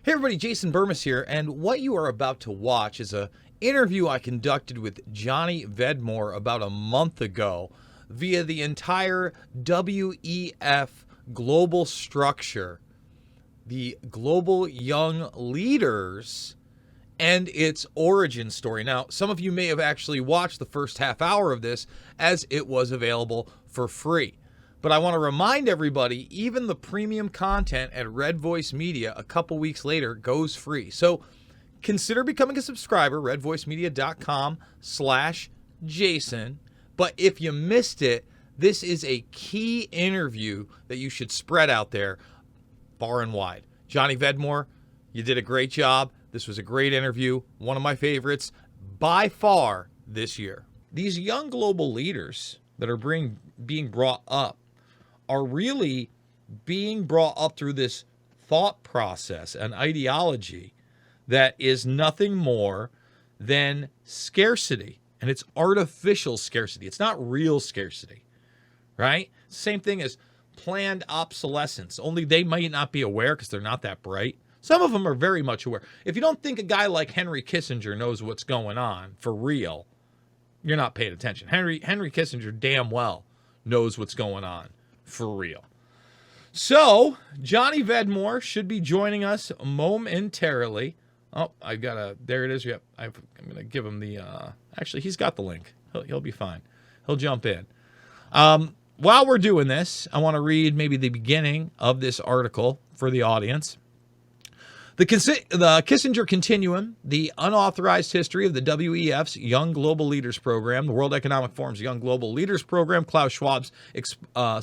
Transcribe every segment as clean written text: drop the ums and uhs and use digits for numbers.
Hey everybody, Jason Bermas here, and what you are about to watch is a interview I conducted with Johnny Vedmore about a month ago via the entire WEF global structure, the Global Young Leaders, and its origin story. Now, some of you may have actually watched the first half hour of this as it was available for free. But I want to remind everybody, even the premium content at Red Voice Media a couple weeks later goes free. So consider becoming a subscriber, redvoicemedia.com/Jason. But if you missed it, this is a key interview that you should spread out there far and wide. Johnny Vedmore, you did a great job. This was a great interview, one of my favorites by far this year. These young global leaders that are being brought up are really being brought up through this thought process and ideology that is nothing more than scarcity. And it's artificial scarcity. It's not real scarcity, right? Same thing as planned obsolescence, only they might not be aware because they're not that bright. Some of them are very much aware. If you don't think a guy like Henry Kissinger knows what's going on for real, you're not paying attention. Henry Kissinger damn well knows what's going on for real. So, Johnny Vedmore should be joining us momentarily. Oh, there it is. Yep, I'm going to give him the, actually, he's got the link. He'll be fine. He'll jump in. While we're doing this, I want to read maybe the beginning of this article for the audience. The Kissinger Continuum, the unauthorized history of the WEF's Young Global Leaders Program, the World Economic Forum's Young Global Leaders Program, Klaus Schwab's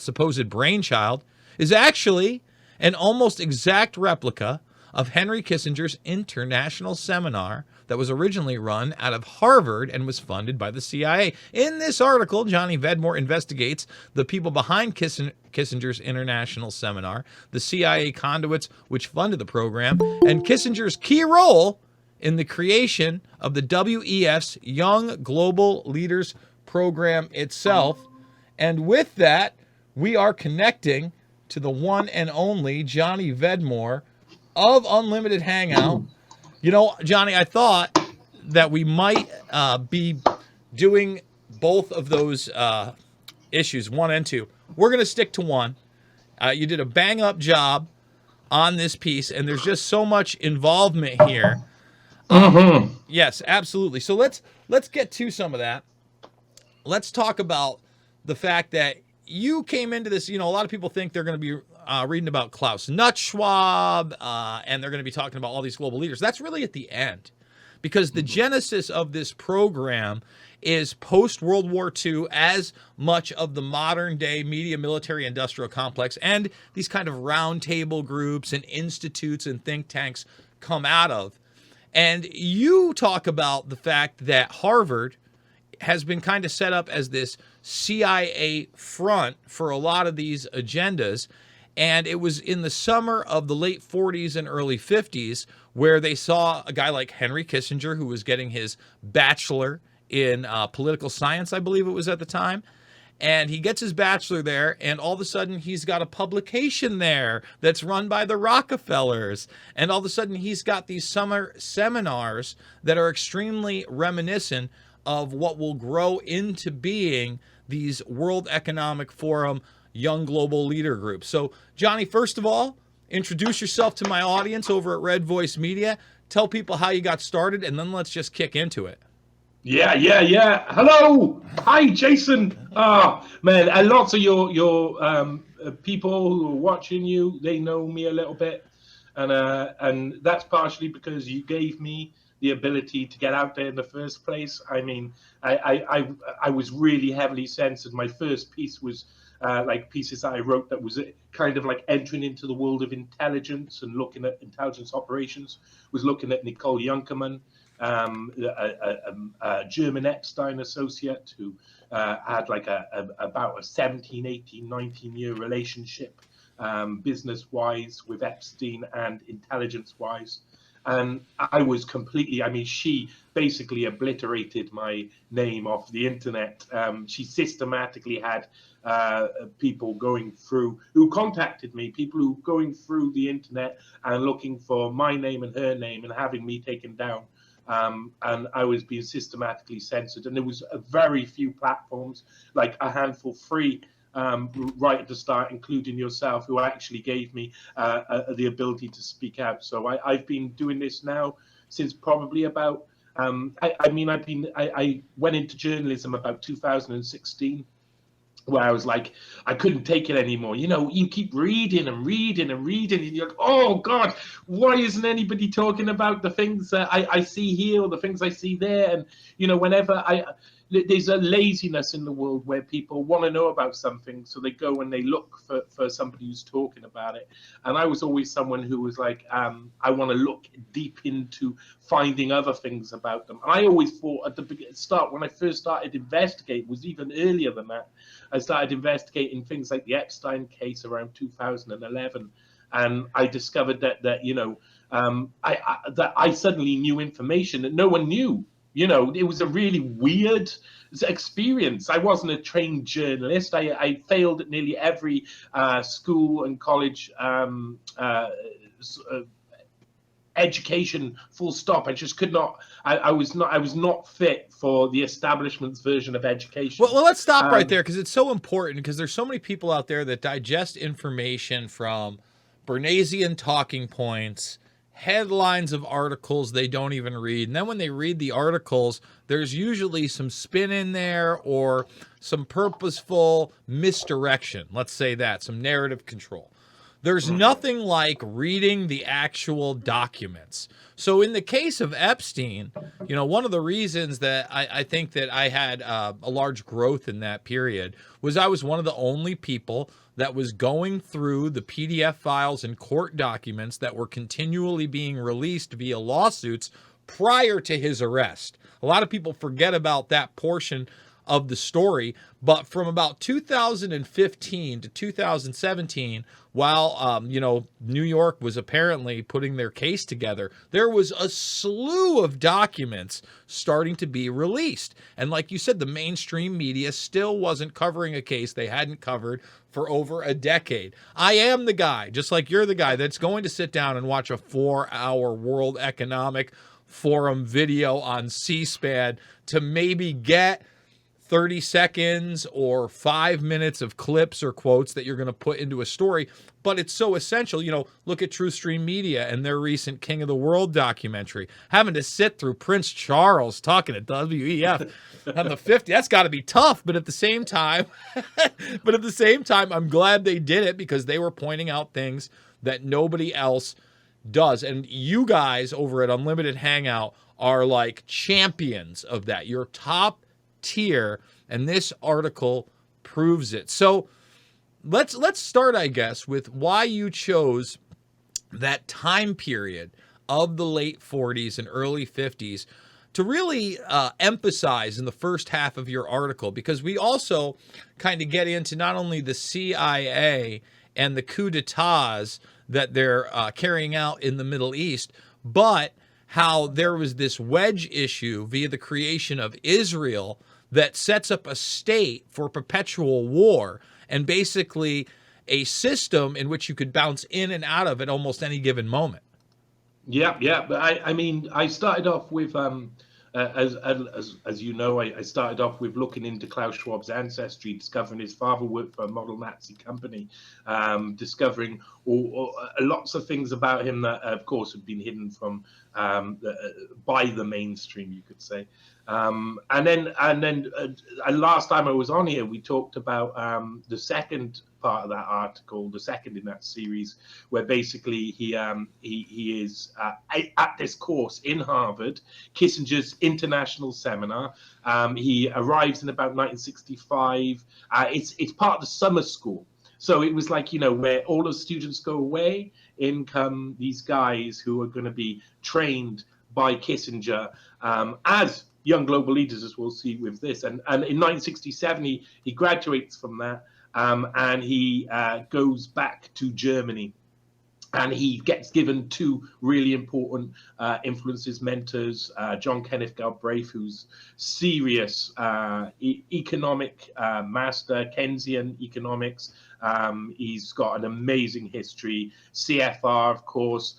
supposed brainchild, is actually an almost exact replica of Henry Kissinger's international seminar that was originally run out of Harvard and was funded by the CIA. In this article, Johnny Vedmore investigates the people behind Kissinger's international seminar, the CIA conduits which funded the program, and Kissinger's key role in the creation of the WEF's Young Global Leaders Program itself. And with that, we are connecting to the one and only Johnny Vedmore of Unlimited Hangout. You know, Johnny, I thought that we might be doing both of those issues, 1 and 2. We're going to stick to 1. You did a bang-up job on this piece, and there's just so much involvement here. Yes, absolutely. So let's get to some of that. Let's talk about the fact that you came into this, a lot of people think they're going to be reading about Klaus Schwab, and they're going to be talking about all these global leaders. That's really at the end, because the genesis of this program is post-World War II, as much of the modern-day media, military, industrial complex, and these kind of roundtable groups and institutes and think tanks come out of. And you talk about the fact that Harvard has been kind of set up as this CIA front for a lot of these agendas. And it was in the summer of the late 40s and early 50s where they saw a guy like Henry Kissinger, who was getting his bachelor in political science, I believe it was at the time. And he gets his bachelor there, and all of a sudden he's got a publication there that's run by the Rockefellers. And all of a sudden he's got these summer seminars that are extremely reminiscent of what will grow into being these World Economic Forum Young Global Leader Groups. So, Johnny, first of all, introduce yourself to my audience over at Red Voice Media. Tell people how you got started, and then let's just kick into it. Yeah. Hello. Hi, Jason. Man, and lots of your people who are watching you, they know me a little bit. And that's partially because you gave me the ability to get out there in the first place. I mean, I was really heavily censored. My first piece was like pieces that I wrote that was kind of like entering into the world of intelligence and looking at intelligence operations, was looking at Nicole Junkermann, a German Epstein associate who had like about a 17, 18, 19-year relationship business-wise with Epstein and intelligence-wise. And I was completely, I mean, she basically obliterated my name off the internet. She systematically had people going through, who contacted me, people who going through the internet and looking for my name and her name and having me taken down. And I was being systematically censored. And there was a very few platforms, like a handful free, right at the start, including yourself, who actually gave me the ability to speak out. So I've been doing this now since probably about, I went into journalism about 2016, where I was like, I couldn't take it anymore. You know, you keep reading and reading and reading, and you're like, oh God, why isn't anybody talking about the things that I see here or the things I see there? And, you know, whenever there's a laziness in the world where people want to know about something, so they go and they look for somebody who's talking about it. And I was always someone who was like, I want to look deep into finding other things about them. I always thought at the start, when I first started investigating, was even earlier than that, I started investigating things like the Epstein case around 2011. And I discovered that you know, that I suddenly knew information that no one knew. You know, it was a really weird experience. I wasn't a trained journalist. I failed at nearly every school and college education, full stop. I just could not. I was not fit for the establishment's version of education. Well, let's stop right there, because it's so important, because there's so many people out there that digest information from Bernaysian talking points, headlines of articles they don't even read. And then when they read the articles, there's usually some spin in there or some purposeful misdirection. Let's say that, some narrative control. There's nothing like reading the actual documents. So in the case of Epstein, you know, one of the reasons that I think that I had a large growth in that period was I was one of the only people that was going through the PDF files and court documents that were continually being released via lawsuits prior to his arrest. A lot of people forget about that portion of the story, but from about 2015 to 2017, while you know, New York was apparently putting their case together, there was a slew of documents starting to be released. And like you said, the mainstream media still wasn't covering a case they hadn't covered for over a decade. I am the guy, just like you're the guy, that's going to sit down and watch a 4-hour World Economic Forum video on C-SPAN to maybe get 30 seconds or 5 minutes of clips or quotes that you're going to put into a story. But it's so essential. You know, look at TruthStream Media and their recent King of the World documentary. Having to sit through Prince Charles talking to WEF on the 50. That's got to be tough. But at the same time, I'm glad they did it, because they were pointing out things that nobody else does. And you guys over at Unlimited Hangout are like champions of that. You're top tier, and this article proves it. So let's start, I guess, with why you chose that time period of the late 40s and early 50s to really emphasize in the first half of your article, because we also kind of get into not only the CIA and the coup d'etats that they're carrying out in the Middle East, but how there was this wedge issue via the creation of Israel that sets up a state for perpetual war, and basically a system in which you could bounce in and out of at almost any given moment. Yeah. But I mean, I started off with, as you know, I started off with looking into Klaus Schwab's ancestry, discovering his father worked for a model Nazi company, discovering lots of things about him that, of course, have been hidden from by the mainstream, you could say. And then last time I was on here, we talked about the second part of that article, the second in that series, where basically he is at this course in Harvard, Kissinger's international seminar. He arrives in about 1965. It's part of the summer school. So it was like, you know, where all the students go away, in come these guys who are going to be trained by Kissinger as young global leaders, as we'll see with this. And in 1967, he graduates from that, and he goes back to Germany. And he gets given two really important influences, mentors, John Kenneth Galbraith, who's serious economic master, Keynesian economics. He's got an amazing history, CFR, of course,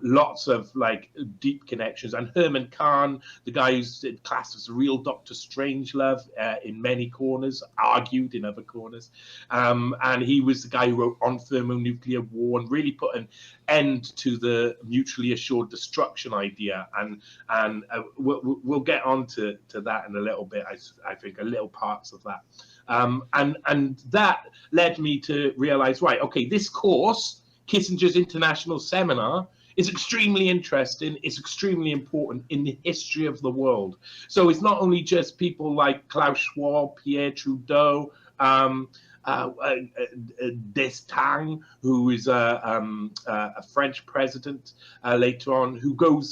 lots of like deep connections. And Herman Kahn, the guy who's classed as a real Dr. Strangelove in many corners, argued in other corners. And he was the guy who wrote On Thermonuclear War and really put an end to the mutually assured destruction idea. And we'll get on to that in a little bit. I think a little parts of that. And that led me to realize, right, okay, this course, Kissinger's International Seminar, is extremely interesting. It's extremely important in the history of the world. So it's not only just people like Klaus Schwab, Pierre Trudeau, D'Estaing, who is a French president later on, who go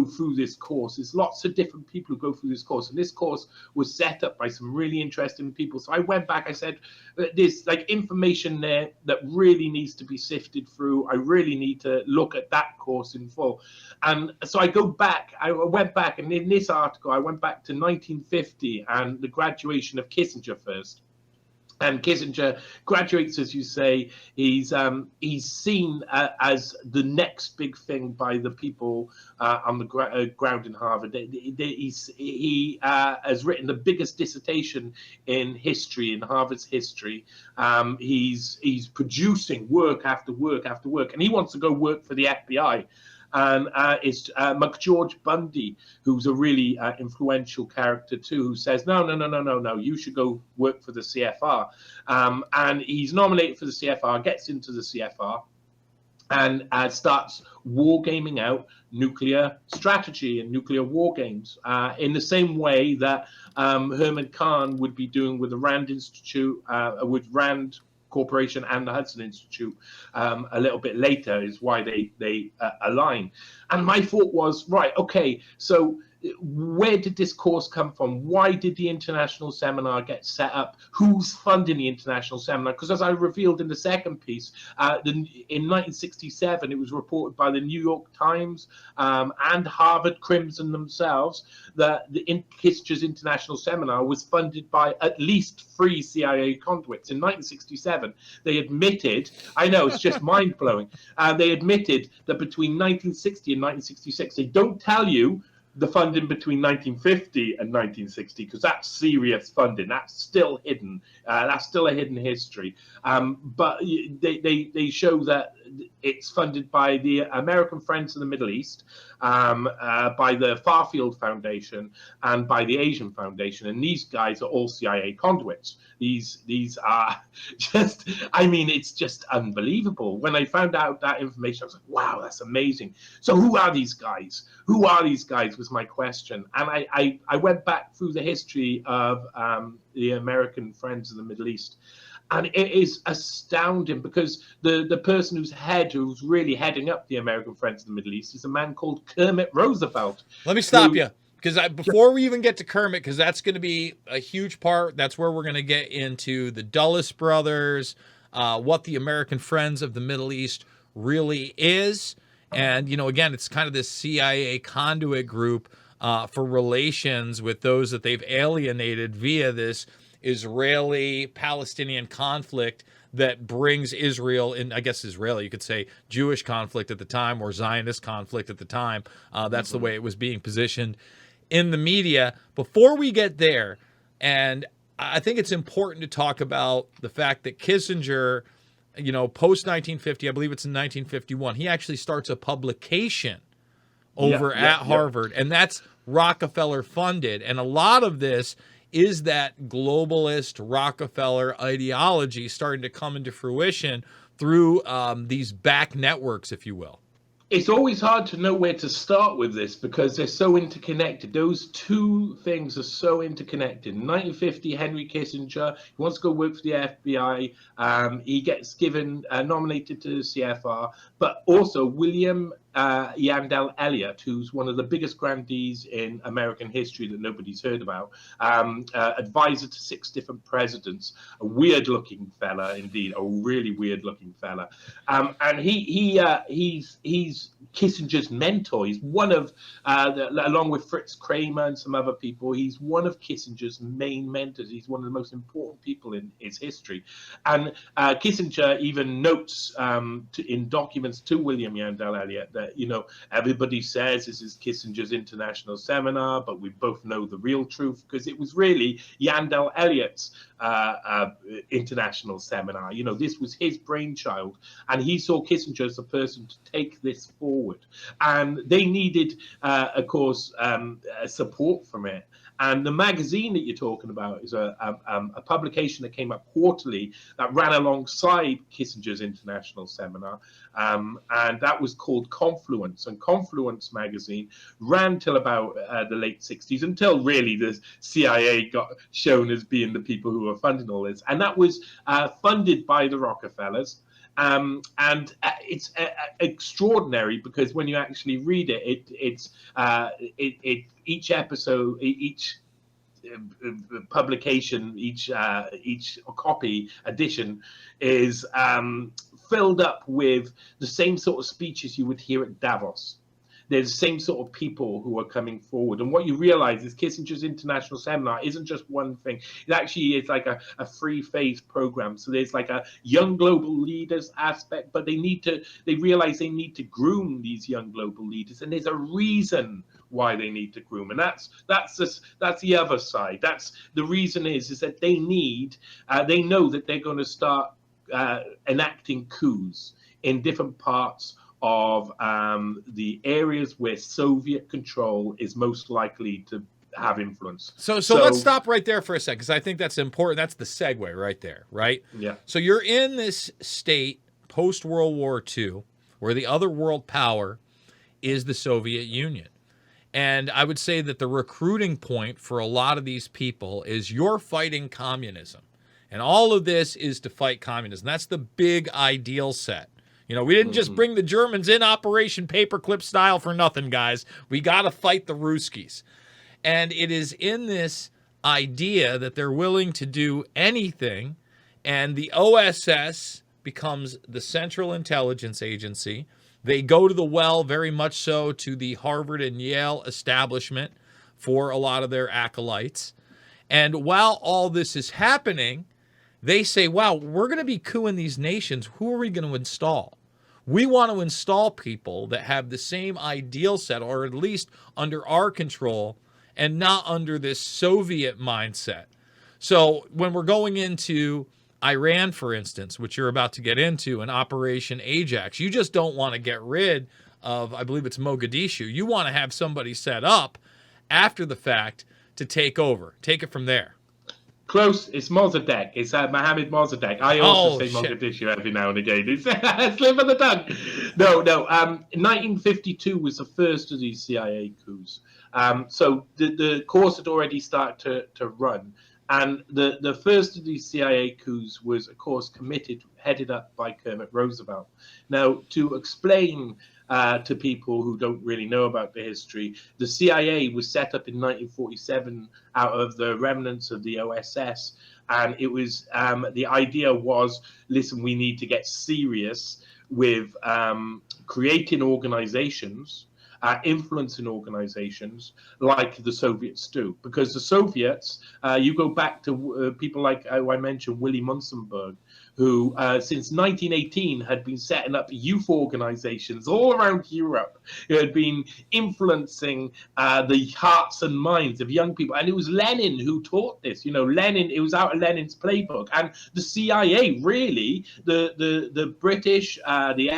through this course. There's lots of different people who go through this course, and this course was set up by some really interesting people. So I went back. I said, "There's like information there that really needs to be sifted through. I really need to look at that course in full." And so I go back. I went back, and in this article, I went back to 1950 and the graduation of Kissinger first. And Kissinger graduates, as you say. He's seen as the next big thing by the people on the ground in Harvard. He has written the biggest dissertation in history, in Harvard's history. He's producing work after work after work, and he wants to go work for the FBI. And it's McGeorge Bundy, who's a really influential character too, who says, no, you should go work for the CFR. And he's nominated for the CFR, gets into the CFR, and starts wargaming out nuclear strategy and nuclear war games in the same way that Herman Kahn would be doing with the Rand Institute, with Rand Corporation and the Hudson Institute a little bit later, is why they align. And my thought was, right, okay, so where did this course come from? Why did the international seminar get set up? Who's funding the international seminar? Because as I revealed in the second piece, in 1967, it was reported by the New York Times and Harvard Crimson themselves that the Kissinger's International Seminar was funded by at least 3 CIA conduits. In 1967, they admitted, I know, it's just mind-blowing, they admitted that between 1960 and 1966, they don't tell you the funding between 1950 and 1960, because that's serious funding. That's still hidden. That's still a hidden history. But they show that it's funded by the American Friends of the Middle East, by the Farfield Foundation, and by the Asian Foundation. And these guys are all CIA conduits. These are just, I mean, it's just unbelievable. When I found out that information, I was like, wow, that's amazing. So who are these guys? Who are these guys was my question. And I went back through the history of the American Friends of the Middle East. And it is astounding, because the person who's really heading up the American Friends of the Middle East is a man called Kermit Roosevelt. Let me stop you, because before we even get to Kermit, because that's going to be a huge part. That's where we're going to get into the Dulles brothers, what the American Friends of the Middle East really is. And, you know, again, it's kind of this CIA conduit group for relations with those that they've alienated via this Israeli-Palestinian conflict that brings Israel in, I guess Israeli, you could say Jewish conflict at the time, or Zionist conflict at the time. That's the way it was being positioned in the media. Before we get there, and I think it's important to talk about the fact that Kissinger, you know, post-1950, I believe it's in 1951, he actually starts a publication over at Harvard, and that's Rockefeller funded. And a lot of this is that globalist Rockefeller ideology starting to come into fruition through these back networks, if you will. It's always hard to know where to start with this, because they're so interconnected. Those two things are so interconnected. In 1950, Henry Kissinger, he wants to go work for the FBI. He gets given nominated to the CFR, but also William Yandel Elliott, who's one of the biggest grandees in American history that nobody's heard about, advisor to 6 different presidents, a weird-looking fella indeed, a really weird-looking fella, and he's Kissinger's mentor. He's one of, along with Fritz Kramer and some other people, he's one of Kissinger's main mentors. He's one of the most important people in his history, and Kissinger even notes in documents to William Yandel Elliott that, everybody says this is Kissinger's international seminar, but we both know the real truth, because it was really Yandel Elliott's international seminar. This was his brainchild, and he saw Kissinger as the person to take this forward. And they needed, of course, support from it. And the magazine that you're talking about is a publication that came up quarterly that ran alongside Kissinger's international seminar, and that was called Confluence. And Confluence magazine ran till about the late 60s, until really the CIA got shown as being the people who were funding all this. And that was funded by the Rockefellers. And it's extraordinary, because when you actually read it, each episode, each publication, each copy edition is filled up with the same sort of speeches you would hear at Davos. There's the same sort of people who are coming forward. And what you realize is Kissinger's international seminar isn't just one thing. It actually is like a 3-phase program. So there's like a young global leaders aspect, but they realize they need to groom these young global leaders. And there's a reason why they need to groom. And that's the other side. That's the reason is that they know that they're going to start enacting coups in different parts of the areas where Soviet control is most likely to have influence. So let's stop right there for a second, because I think that's important. That's the segue right there, right? Yeah. So you're in this state post-World War II where the other world power is the Soviet Union. And I would say that the recruiting point for a lot of these people is you're fighting communism. And all of this is to fight communism. That's the big ideal set. We didn't just bring the Germans in Operation Paperclip style for nothing, guys. We got to fight the Ruskies. And it is in this idea that they're willing to do anything, and the OSS becomes the Central Intelligence Agency. They go to the well, very much so to the Harvard and Yale establishment for a lot of their acolytes. And while all this is happening, they say, wow, we're going to be coupping these nations. Who are we going to install? We want to install people that have the same ideal set, or at least under our control, and not under this Soviet mindset. So when we're going into Iran, for instance, which you're about to get into, in Operation Ajax, you just don't want to get rid of, I believe it's Mogadishu. You want to have somebody set up after the fact to take over. Take it from there. Close. It's Mossadegh. It's Mohammed Mossadegh. I also say Mogadishu every now and again. It's a slip of the tongue. No. 1952 was the first of these CIA coups. So the course had already started to run. And the first of these CIA coups was, of course, headed up by Kermit Roosevelt. Now, to explain to people who don't really know about the history, the CIA was set up in 1947 out of the remnants of the OSS. And it was the idea was, listen, we need to get serious with creating organizations, influencing organizations like the Soviets do. Because the Soviets, you go back to people like I mentioned, Willy Munzenberg, who since 1918 had been setting up youth organizations all around Europe, who had been influencing the hearts and minds of young people. And it was Lenin who taught this. Lenin, it was out of Lenin's playbook. And the CIA, really, the British, the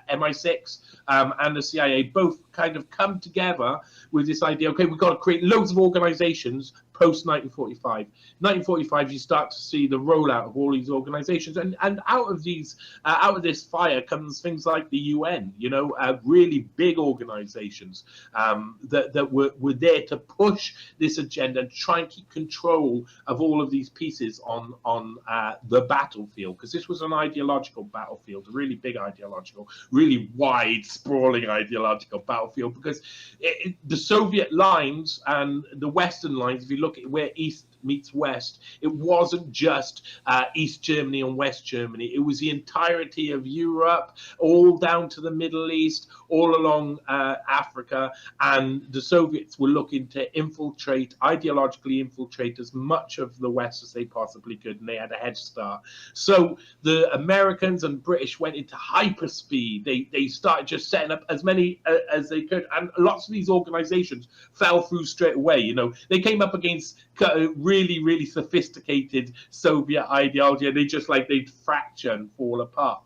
MI6, and the CIA both kind of come together with this idea, okay, we've got to create loads of organizations post 1945. 1945, you start to see the rollout of all these organizations, and out of this fire comes things like the UN, really big organizations that were there to push this agenda and try and keep control of all of these pieces on the battlefield, because this was an ideological battlefield, a really big ideological, really wide sprawling ideological battlefield, because the Soviet lines and the Western lines, if you look at where East meets West, it wasn't just East Germany and West Germany. It was the entirety of Europe, all down to the Middle East, all along Africa. And the Soviets were looking to ideologically infiltrate as much of the West as they possibly could, and they had a head start. So the Americans and British went into hyperspeed. They started just setting up as many as they could, and lots of these organizations fell through straight away. You know, they came up against really, really sophisticated Soviet ideology, and they'd fracture and fall apart.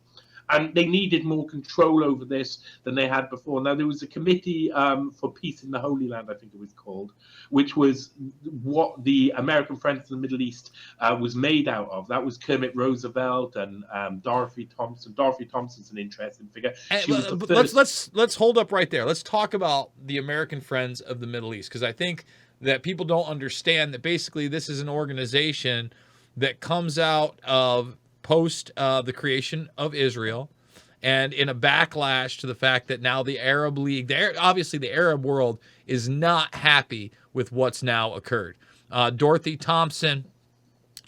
And they needed more control over this than they had before. Now, there was a committee for peace in the Holy Land, I think it was called, which was what the American Friends of the Middle East was made out of. That was Kermit Roosevelt and Dorothy Thompson. Dorothy Thompson's an interesting figure. Let's hold up right there. Let's talk about the American Friends of the Middle East, because I think that people don't understand that basically this is an organization that comes out of post the creation of Israel, and in a backlash to the fact that now the Arab League, obviously the Arab world is not happy with what's now occurred. Dorothy Thompson,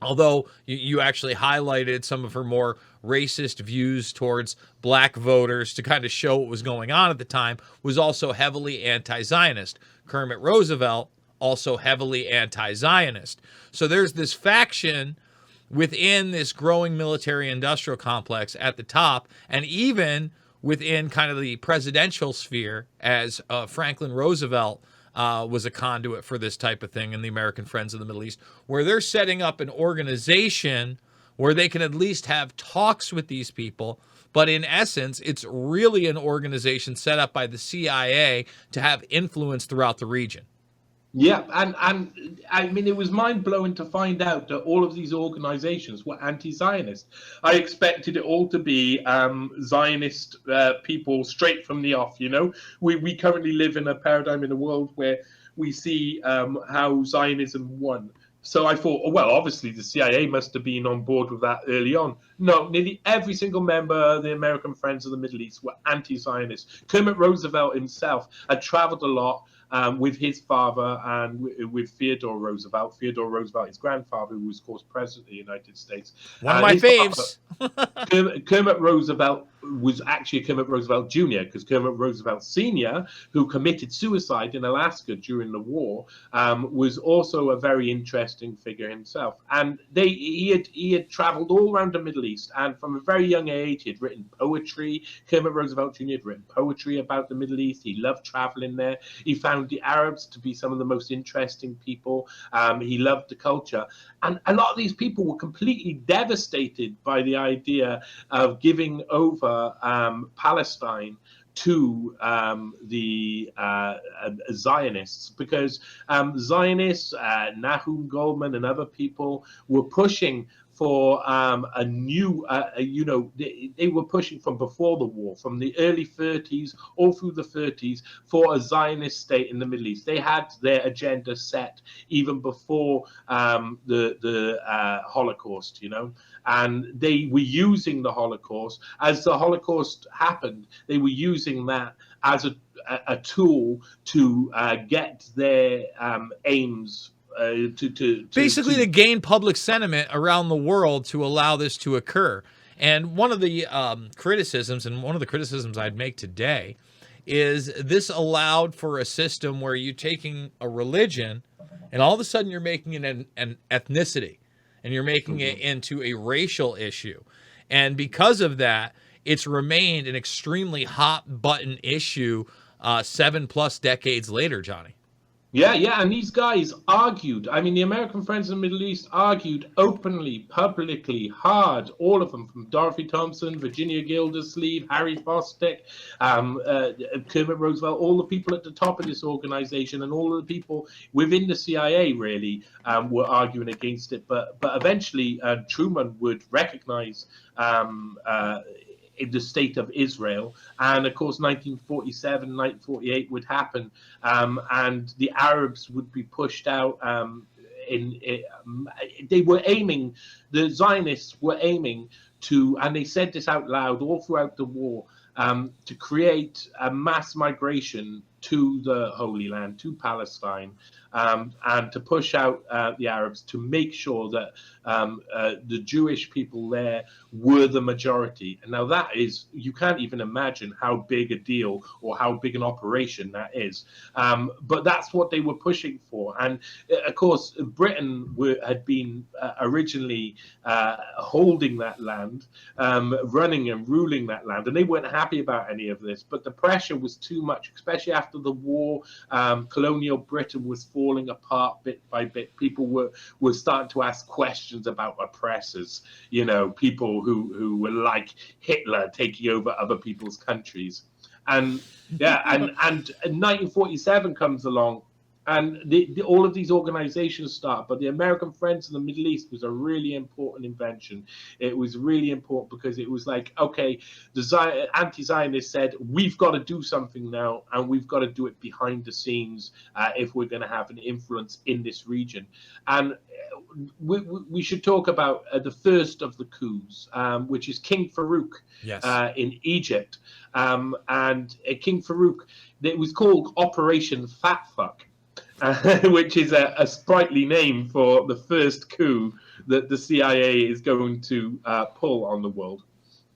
although you actually highlighted some of her more racist views towards black voters to kind of show what was going on at the time, was also heavily anti-Zionist. Kermit Roosevelt, also heavily anti-Zionist. So there's this faction within this growing military-industrial complex at the top, and even within kind of the presidential sphere, as Franklin Roosevelt was a conduit for this type of thing in the American Friends of the Middle East, where they're setting up an organization where they can at least have talks with these people. But in essence, it's really an organization set up by the CIA to have influence throughout the region. Yeah, and I mean, it was mind-blowing to find out that all of these organizations were anti-Zionist. I expected it all to be Zionist people straight from the off, you know. We currently live in a paradigm in a world where we see how Zionism won. So I thought, oh, well, obviously the CIA must have been on board with that early on. No, nearly every single member of the American Friends of the Middle East were anti-Zionist. Kermit Roosevelt himself had traveled a lot with his father and with Theodore Roosevelt. Theodore Roosevelt, his grandfather, who was, of course, president of the United States. One of my faves. Kermit Roosevelt was actually Kermit Roosevelt Jr., because Kermit Roosevelt Sr., who committed suicide in Alaska during the war, was also a very interesting figure himself. And he had traveled all around the Middle East, and from a very young age, he had written poetry. Kermit Roosevelt Jr. had written poetry about the Middle East. He loved traveling there. He found the Arabs to be some of the most interesting people. He loved the culture. And a lot of these people were completely devastated by the idea of giving over Palestine to the Zionists, because Zionists, Nahum Goldman and other people were pushing for a new, they were pushing from before the war, from the early 30s, all through the 30s, for a Zionist state in the Middle East. They had their agenda set even before the Holocaust, you know, and they were using the Holocaust. As the Holocaust happened, they were using that as a tool to get their aims to gain public sentiment around the world to allow this to occur. And one of the criticisms I'd make today is this allowed for a system where you're taking a religion and all of a sudden you're making it an ethnicity, and you're making it into a racial issue. And because of that, it's remained an extremely hot button issue 7+ decades later, Johnny. Yeah, and these guys argued. I mean, the American Friends of the Middle East argued openly, publicly, hard, all of them, from Dorothy Thompson, Virginia Gildersleeve, Harry Fosdick, Kermit Roosevelt, all the people at the top of this organization and all of the people within the CIA, really, were arguing against it. But eventually, Truman would recognize in the state of Israel, and of course 1947, 1948 would happen, and the Arabs would be pushed out. They were aiming, the Zionists were aiming to, and they said this out loud all throughout the war, to create a mass migration to the Holy Land, to Palestine, and to push out the Arabs, to make sure that the Jewish people there were the majority. And now that is, you can't even imagine how big a deal or how big an operation that is. But that's what they were pushing for. And of course, Britain had been originally holding that land, running and ruling that land, and they weren't happy about any of this. But the pressure was too much, especially after the war. Colonial Britain was falling apart bit by bit. People were starting to ask questions about oppressors, people who were like Hitler taking over other people's countries. And and 1947 comes along, and all of these organizations start. But the American Friends of the Middle East was a really important invention. It was really important because it was like, okay, the anti-Zionists said, we've got to do something now, and we've got to do it behind the scenes if we're going to have an influence in this region. And we should talk about the first of the coups, which is King Farouk in Egypt. And King Farouk, it was called Operation Fat Fuck. Which is a sprightly name for the first coup that the CIA is going to pull on the world.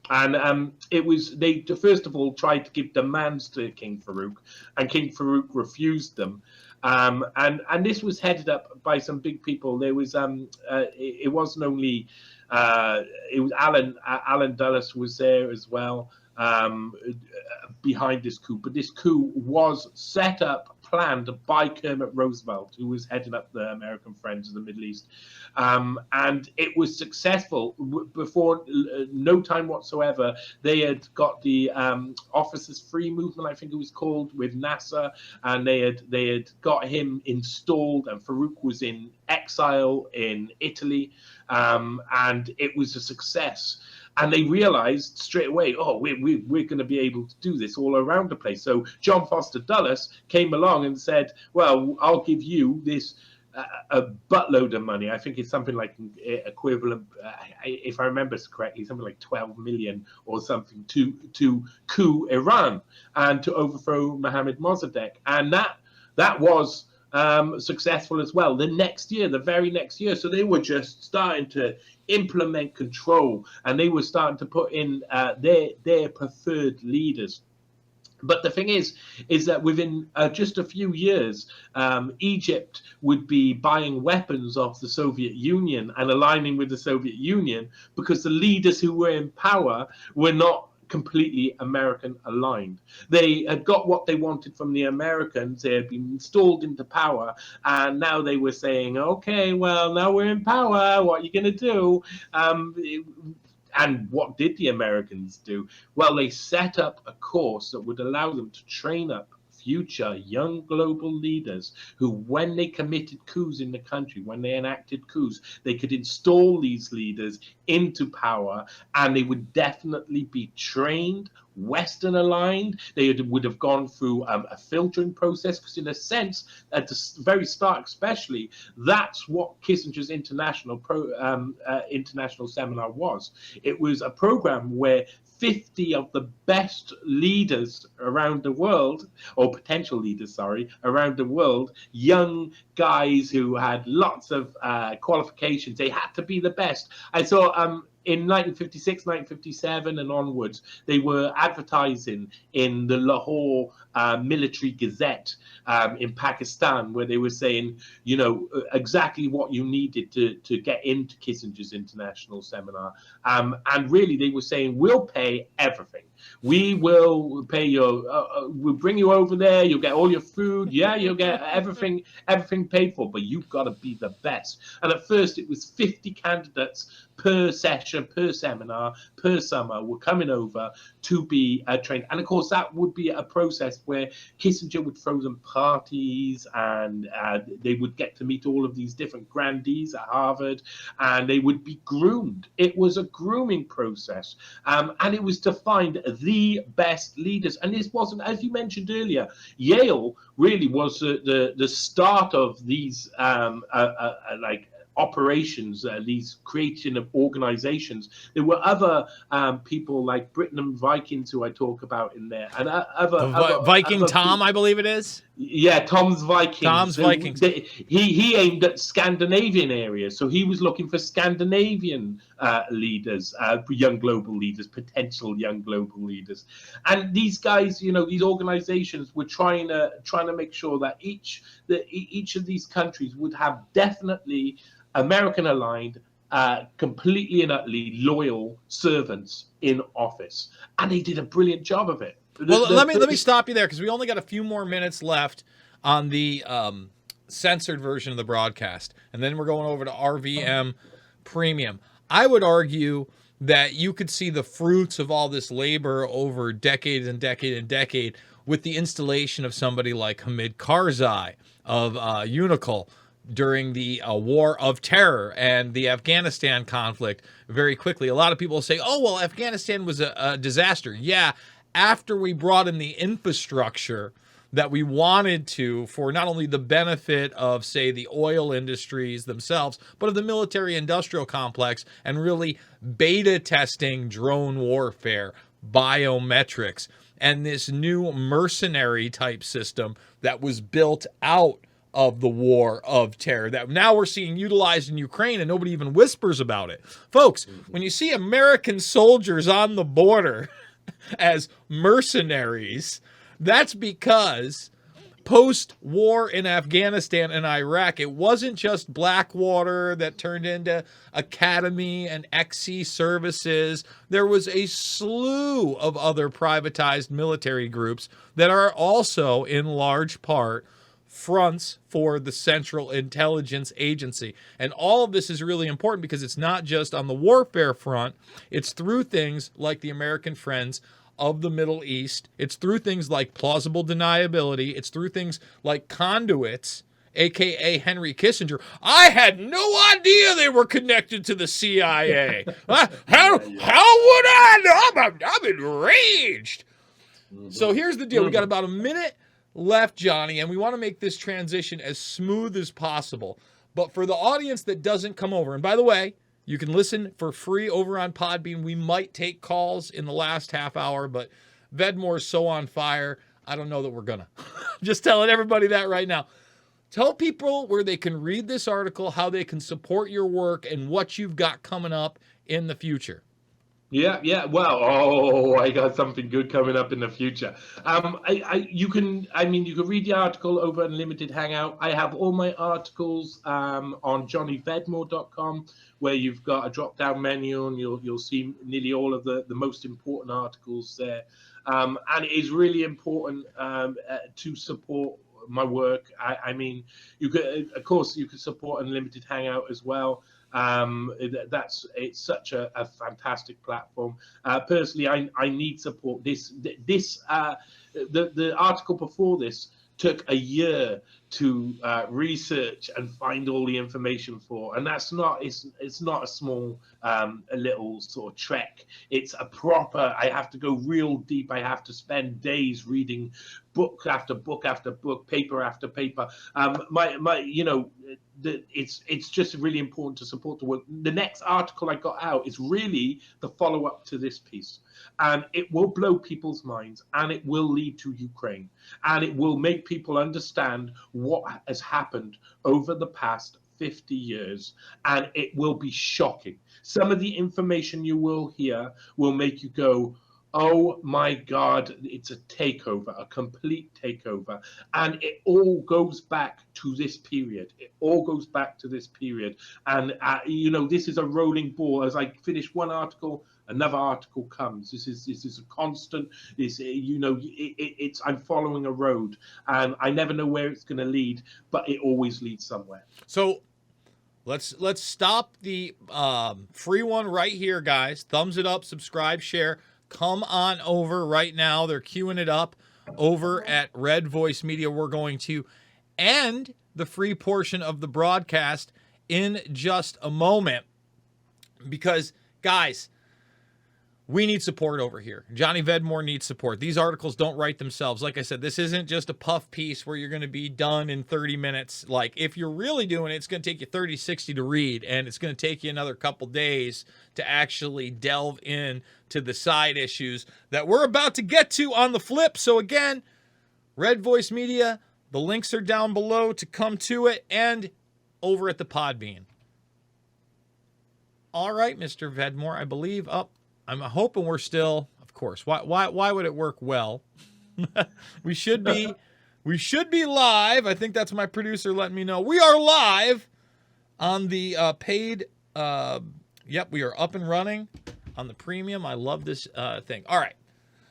And it was, they first of all tried to give demands to King Farouk, and King Farouk refused them. And this was headed up by some big people. There was it wasn't only it was Alan Dulles was there as well behind this coup, but this coup was set up, planned by Kermit Roosevelt, who was heading up the American Friends of the Middle East. And it was successful. Before no time whatsoever, they had got the Officers Free Movement, I think it was called, with NASA, and they had got him installed, and Farouk was in exile in Italy, and it was a success. And they realized straight away, we're going to be able to do this all around the place. So John Foster Dulles came along and said, well, I'll give you this a buttload of money. I think it's something like equivalent, if I remember correctly, something like 12 million or something to coup Iran and to overthrow Mohammad Mossadegh. And that was successful as well. The very next year. So they were just starting to implement control, and they were starting to put in their preferred leaders. But the thing is that within just a few years, Egypt would be buying weapons off the Soviet Union and aligning with the Soviet Union, because the leaders who were in power were not completely American aligned. They had got what they wanted from the Americans. They had been installed into power, and now they were saying, okay, well, now we're in power, what are you going to do? And what did the Americans do? Well, they set up a course that would allow them to train up future young global leaders who, when they committed coups in the country, when they enacted coups, they could install these leaders into power, and they would definitely be trained, Western aligned. They would have gone through a filtering process, because in a sense, at the very start especially, that's what Kissinger's international seminar was. It was a program where 50 of the best leaders around the world, or potential leaders, around the world, young guys who had lots of qualifications, they had to be the best. I saw in 1956, 1957 and onwards, they were advertising in the Lahore Military Gazette in Pakistan, where they were saying, exactly what you needed to get into Kissinger's international seminar. And really, they were saying, we'll pay everything. We will pay we'll bring you over there. You'll get all your food. Yeah, you'll get everything paid for, but you've got to be the best. And at first, it was 50 candidates per session, per seminar, per summer were coming over to be trained. And of course, that would be a process where Kissinger would throw them parties, and they would get to meet all of these different grandees at Harvard, and they would be groomed. It was a grooming process, and it was to find the best leaders. And this wasn't, as you mentioned earlier, Yale really was the start of these like operations, these creation of organizations. There were other people like Britain and Vikings who I talk about in there, and Viking other Tom, I believe it is. yeah, Tom's Vikings. Tom's Vikings. He aimed at Scandinavian areas, so he was looking for Scandinavian leaders, young global leaders, potential young global leaders. And these guys, these organizations were trying to make sure that each of these countries would have definitely American aligned, completely and utterly loyal servants in office, and they did a brilliant job of it. Well, let me stop you there, because we only got a few more minutes left on the censored version of the broadcast, and then we're going over to RVM Premium. I would argue that you could see the fruits of all this labor over decades and decade and decade with the installation of somebody like Hamid Karzai of Unicol during the War of Terror and the Afghanistan conflict very quickly. A lot of people say, oh, well, Afghanistan was a disaster. Yeah, after we brought in the infrastructure that we wanted to for not only the benefit of, say, the oil industries themselves, but of the military-industrial complex, and really beta testing drone warfare, biometrics, and this new mercenary-type system that was built out of the War of Terror that now we're seeing utilized in Ukraine, and nobody even whispers about it. Folks, when you see American soldiers on the border as mercenaries, that's because post-war in Afghanistan and Iraq, it wasn't just Blackwater that turned into Academy and XC services. There was a slew of other privatized military groups that are also in large part fronts for the Central Intelligence Agency. And all of this is really important because it's not just on the warfare front. It's through things like the American Friends of the Middle East. It's through things like plausible deniability. It's through things like conduits, a.k.a. Henry Kissinger. I had no idea they were connected to the CIA. How would I know? I'm enraged. So here's the deal. We got about a minute left, Johnny, and we want to make this transition as smooth as possible. But for the audience that doesn't come over, and by the way, you can listen for free over on Podbean. We might take calls in the last half hour, but Vedmore's so on fire, I don't know that we're gonna. Just telling everybody that right now. Tell people where they can read this article, how they can support your work, and what you've got coming up in the future. Yeah. Well, I got something good coming up in the future. You can read the article over Unlimited Hangout. I have all my articles on johnnyvedmore.com, where you've got a drop-down menu, and you'll see nearly all of the most important articles there. And it is really important to support my work. You could, of course, you could support Unlimited Hangout as well. It's such a fantastic platform. Personally, I need support. The article before this took a year to research and find all the information for, and it's not a small a little sort of trek. It's a proper, I have to go real deep. I have to spend days reading book after book after book, paper after paper. It's just really important to support the work. The next article I got out is really the follow-up to this piece, and it will blow people's minds, and it will lead to Ukraine, and it will make people understand what has happened over the past 50 years, and it will be shocking. Some of the information you will hear will make you go, oh my God, it's a takeover, a complete takeover. And it all goes back to this period. And, this is a rolling ball. As I finish one article, another article comes. This is a constant. I'm following a road, and I never know where it's going to lead, but it always leads somewhere. So let's stop the free one right here, guys. Thumbs it up, subscribe, share. Come on over right now. They're queuing it up over at Red Voice Media. We're going to end the free portion of the broadcast in just a moment because, guys, we need support over here. Johnny Vedmore needs support. These articles don't write themselves. Like I said, this isn't just a puff piece where you're going to be done in 30 minutes. Like, if you're really doing it, it's going to take you 30, 60 to read, and it's going to take you another couple days to actually delve in to the side issues that we're about to get to on the flip. So again, Red Voice Media, the links are down below to come to it, and over at the Podbean. All right, Mr. Vedmore, I believe up. I'm hoping we're still, of course. Why would it work well? we should be live. I think that's my producer letting me know. We are live on the paid. Yep, we are up and running on the premium. I love this thing. All right,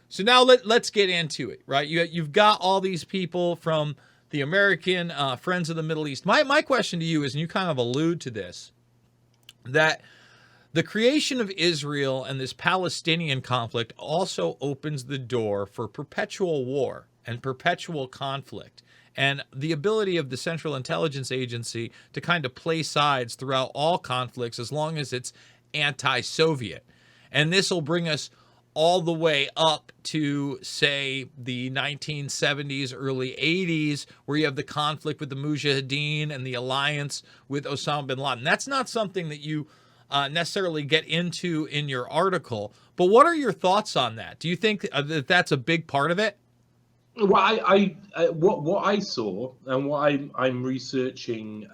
so now let's get into it. Right, you've got all these people from the American Friends of the Middle East. My question to you is, and you kind of allude to this, that the creation of Israel and this Palestinian conflict also opens the door for perpetual war and perpetual conflict, and the ability of the Central Intelligence Agency to kind of play sides throughout all conflicts as long as it's anti-Soviet. And this will bring us all the way up to, say, the 1970s, early 80s, where you have the conflict with the Mujahideen and the alliance with Osama bin Laden. That's not something that you necessarily get into in your article, but what are your thoughts on that? Do you think that that's a big part of it? Well, what I saw and what I'm researching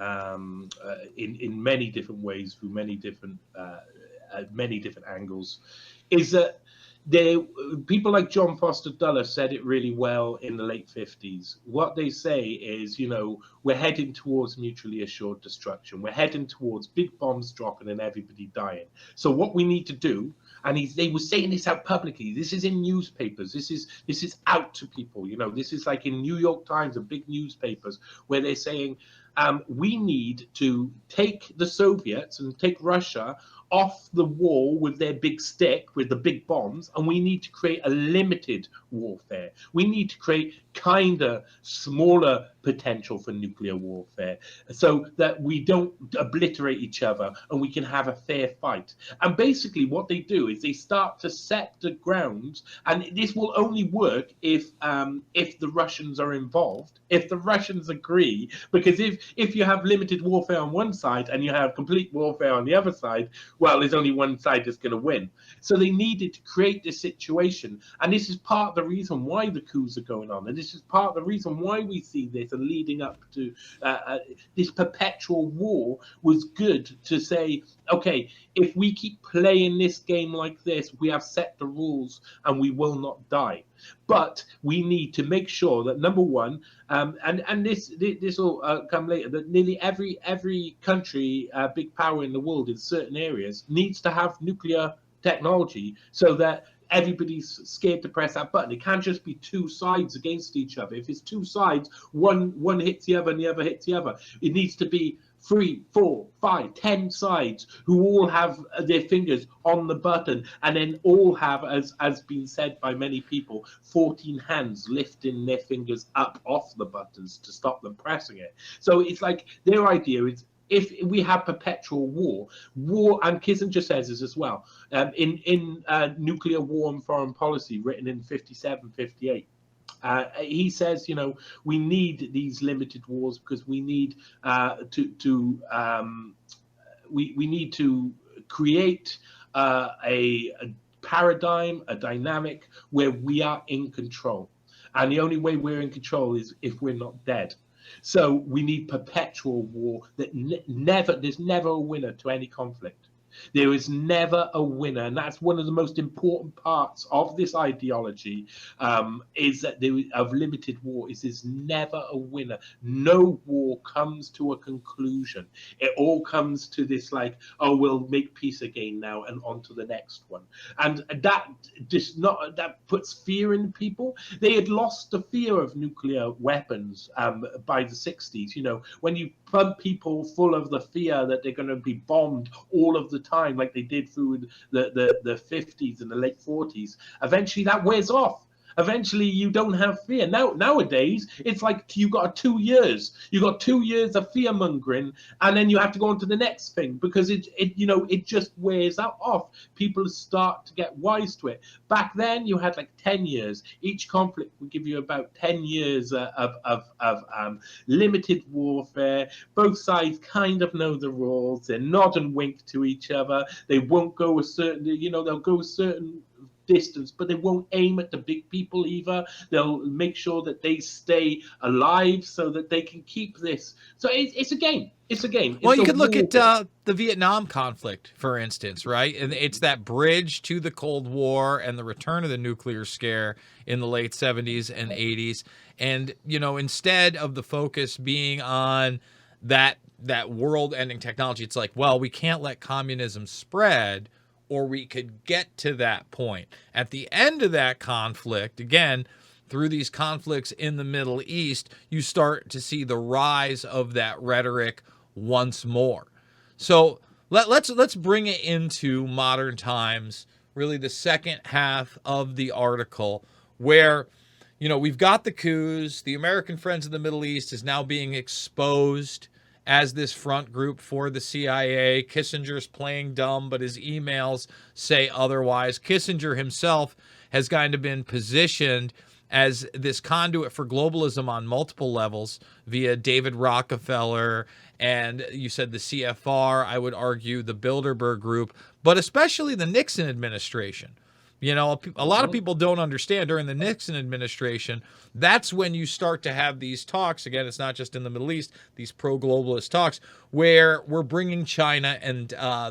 in many different ways through many different angles is that people like John Foster Dulles said it really well in the late 50s. What they say is, we're heading towards mutually assured destruction. We're heading towards big bombs dropping and everybody dying. So what we need to do, and they were saying this out publicly. This is in newspapers. This is out to people. This is like in New York Times and big newspapers where they're saying we need to take the Soviets and take Russia off the wall with their big stick, with the big bombs, and we need to create a limited warfare. We need to create smaller potential for nuclear warfare so that we don't obliterate each other and we can have a fair fight. And basically what they do is they start to set the grounds, and this will only work if the Russians are involved, if the Russians agree, because if you have limited warfare on one side and you have complete warfare on the other side, well, there's only one side that's going to win. So they needed to create this situation, and this is part of the reason why the coups are going on, and this is part of the reason why we see this, and leading up to this perpetual war was good to say, okay, if we keep playing this game like this, we have set the rules and we will not die. But we need to make sure that, number one, and this will come later, that nearly every country, big power in the world in certain areas, needs to have nuclear technology so that everybody's scared to press that button. It can't just be two sides against each other. If it's two sides, one hits the other and the other hits the other. It needs to be 3, 4, 5, 10 sides who all have their fingers on the button, and then all have, as been said by many people, 14 hands lifting their fingers up off the buttons to stop them pressing it. So it's like their idea is, if we have perpetual war, and Kissinger says this as well, in Nuclear War and Foreign Policy, written in 57, 58, he says, we need these limited wars because we need we need to create a paradigm, a dynamic where we are in control. And the only way we're in control is if we're not dead. So we need perpetual war that there's never a winner to any conflict. There is never a winner, and that's one of the most important parts of this ideology, is that of limited war, is there's never a winner. No war comes to a conclusion. It all comes to this like, oh, we'll make peace again now and on to the next one. And that puts fear in people. They had lost the fear of nuclear weapons by the 60s. When you pump people full of the fear that they're going to be bombed all of the time, like they did through the 50s and the late 40s, eventually that wears off. Eventually, you don't have fear. Nowadays, it's like you got 2 years. You got 2 years of fear mongering, and then you have to go on to the next thing because it just wears out off. People start to get wise to it. Back then, you had like 10 years. Each conflict would give you about 10 years of limited warfare. Both sides kind of know the rules. They nod and wink to each other. They won't go a certain, they'll go a certain distance, but they won't aim at the big people either. They'll make sure that they stay alive so that they can keep this. So it's a game. It's a game. Well, you could look at the Vietnam conflict, for instance, right? And it's that bridge to the Cold War and the return of the nuclear scare in the late 70s and 80s. And, instead of the focus being on that world-ending technology, it's like, well, we can't let communism spread, or we could get to that point. At the end of that conflict, again, through these conflicts in the Middle East, you start to see the rise of that rhetoric once more. So let's bring it into modern times, really the second half of the article, where we've got the coups. The American Friends of the Middle East is now being exposed as this front group for the CIA. Kissinger's playing dumb, but his emails say otherwise. Kissinger himself has kind of been positioned as this conduit for globalism on multiple levels via David Rockefeller and, you said, the CFR, I would argue the Bilderberg Group, but especially the Nixon administration. A lot of people don't understand during the Nixon administration, that's when you start to have these talks. Again, it's not just in the Middle East, these pro-globalist talks, where we're bringing China and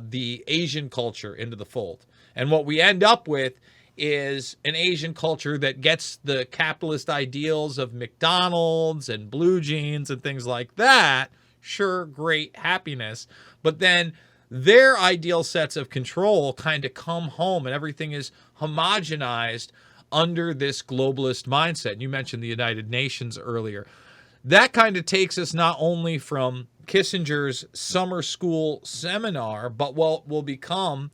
the Asian culture into the fold. And what we end up with is an Asian culture that gets the capitalist ideals of McDonald's and blue jeans and things like that. Sure, great happiness. But then their ideal sets of control kind of come home and everything is homogenized under this globalist mindset. You mentioned the United Nations earlier. That kind of takes us not only from Kissinger's summer school seminar, but will become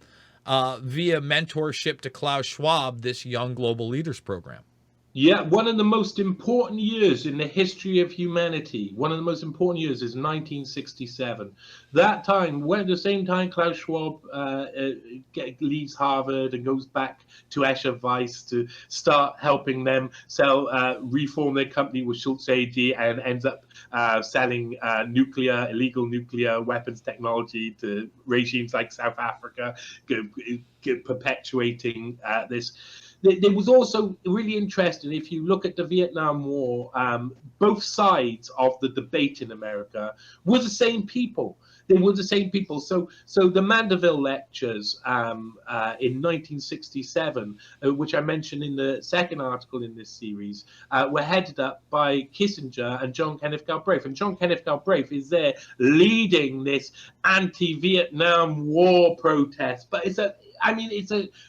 via mentorship to Klaus Schwab, this Young Global Leaders program. Yeah, one of the most important years in the history of humanity, one of the most important years is 1967. That time, when at the same time Klaus Schwab leaves Harvard and goes back to Escher Weiss to start helping them reform their company with Schultz AG and ends up selling illegal nuclear weapons technology to regimes like South Africa, perpetuating this. There was also really interesting, if you look at the Vietnam War, both sides of the debate in America were the same people. They were the same people. So the Mandeville lectures in 1967, which I mentioned in the second article in this series, were headed up by Kissinger and John Kenneth Galbraith. And John Kenneth Galbraith is there leading this anti-Vietnam War protest. But it's a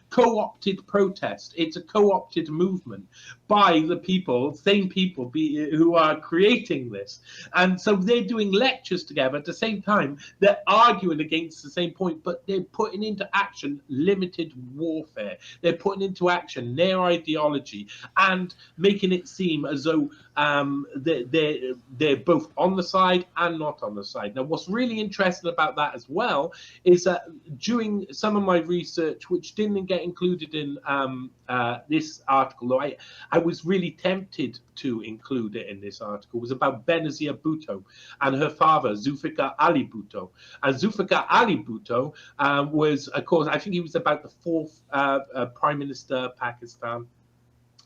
co-opted protest. It's a co-opted movement by the people, same people who are creating this. And so they're doing lectures together at the same time. They're arguing against the same point, but they're putting into action limited warfare. They're putting into action their ideology and making it seem as though they're both on the side and not on the side. Now, what's really interesting about that as well is that during some of my research, which didn't get included in this article, though I was really tempted to include it in this article, was about Benazir Bhutto and her father, Zulfikar Ali Bhutto. And Zulfikar Ali Bhutto was, of course, I think he was about the fourth Prime Minister of Pakistan.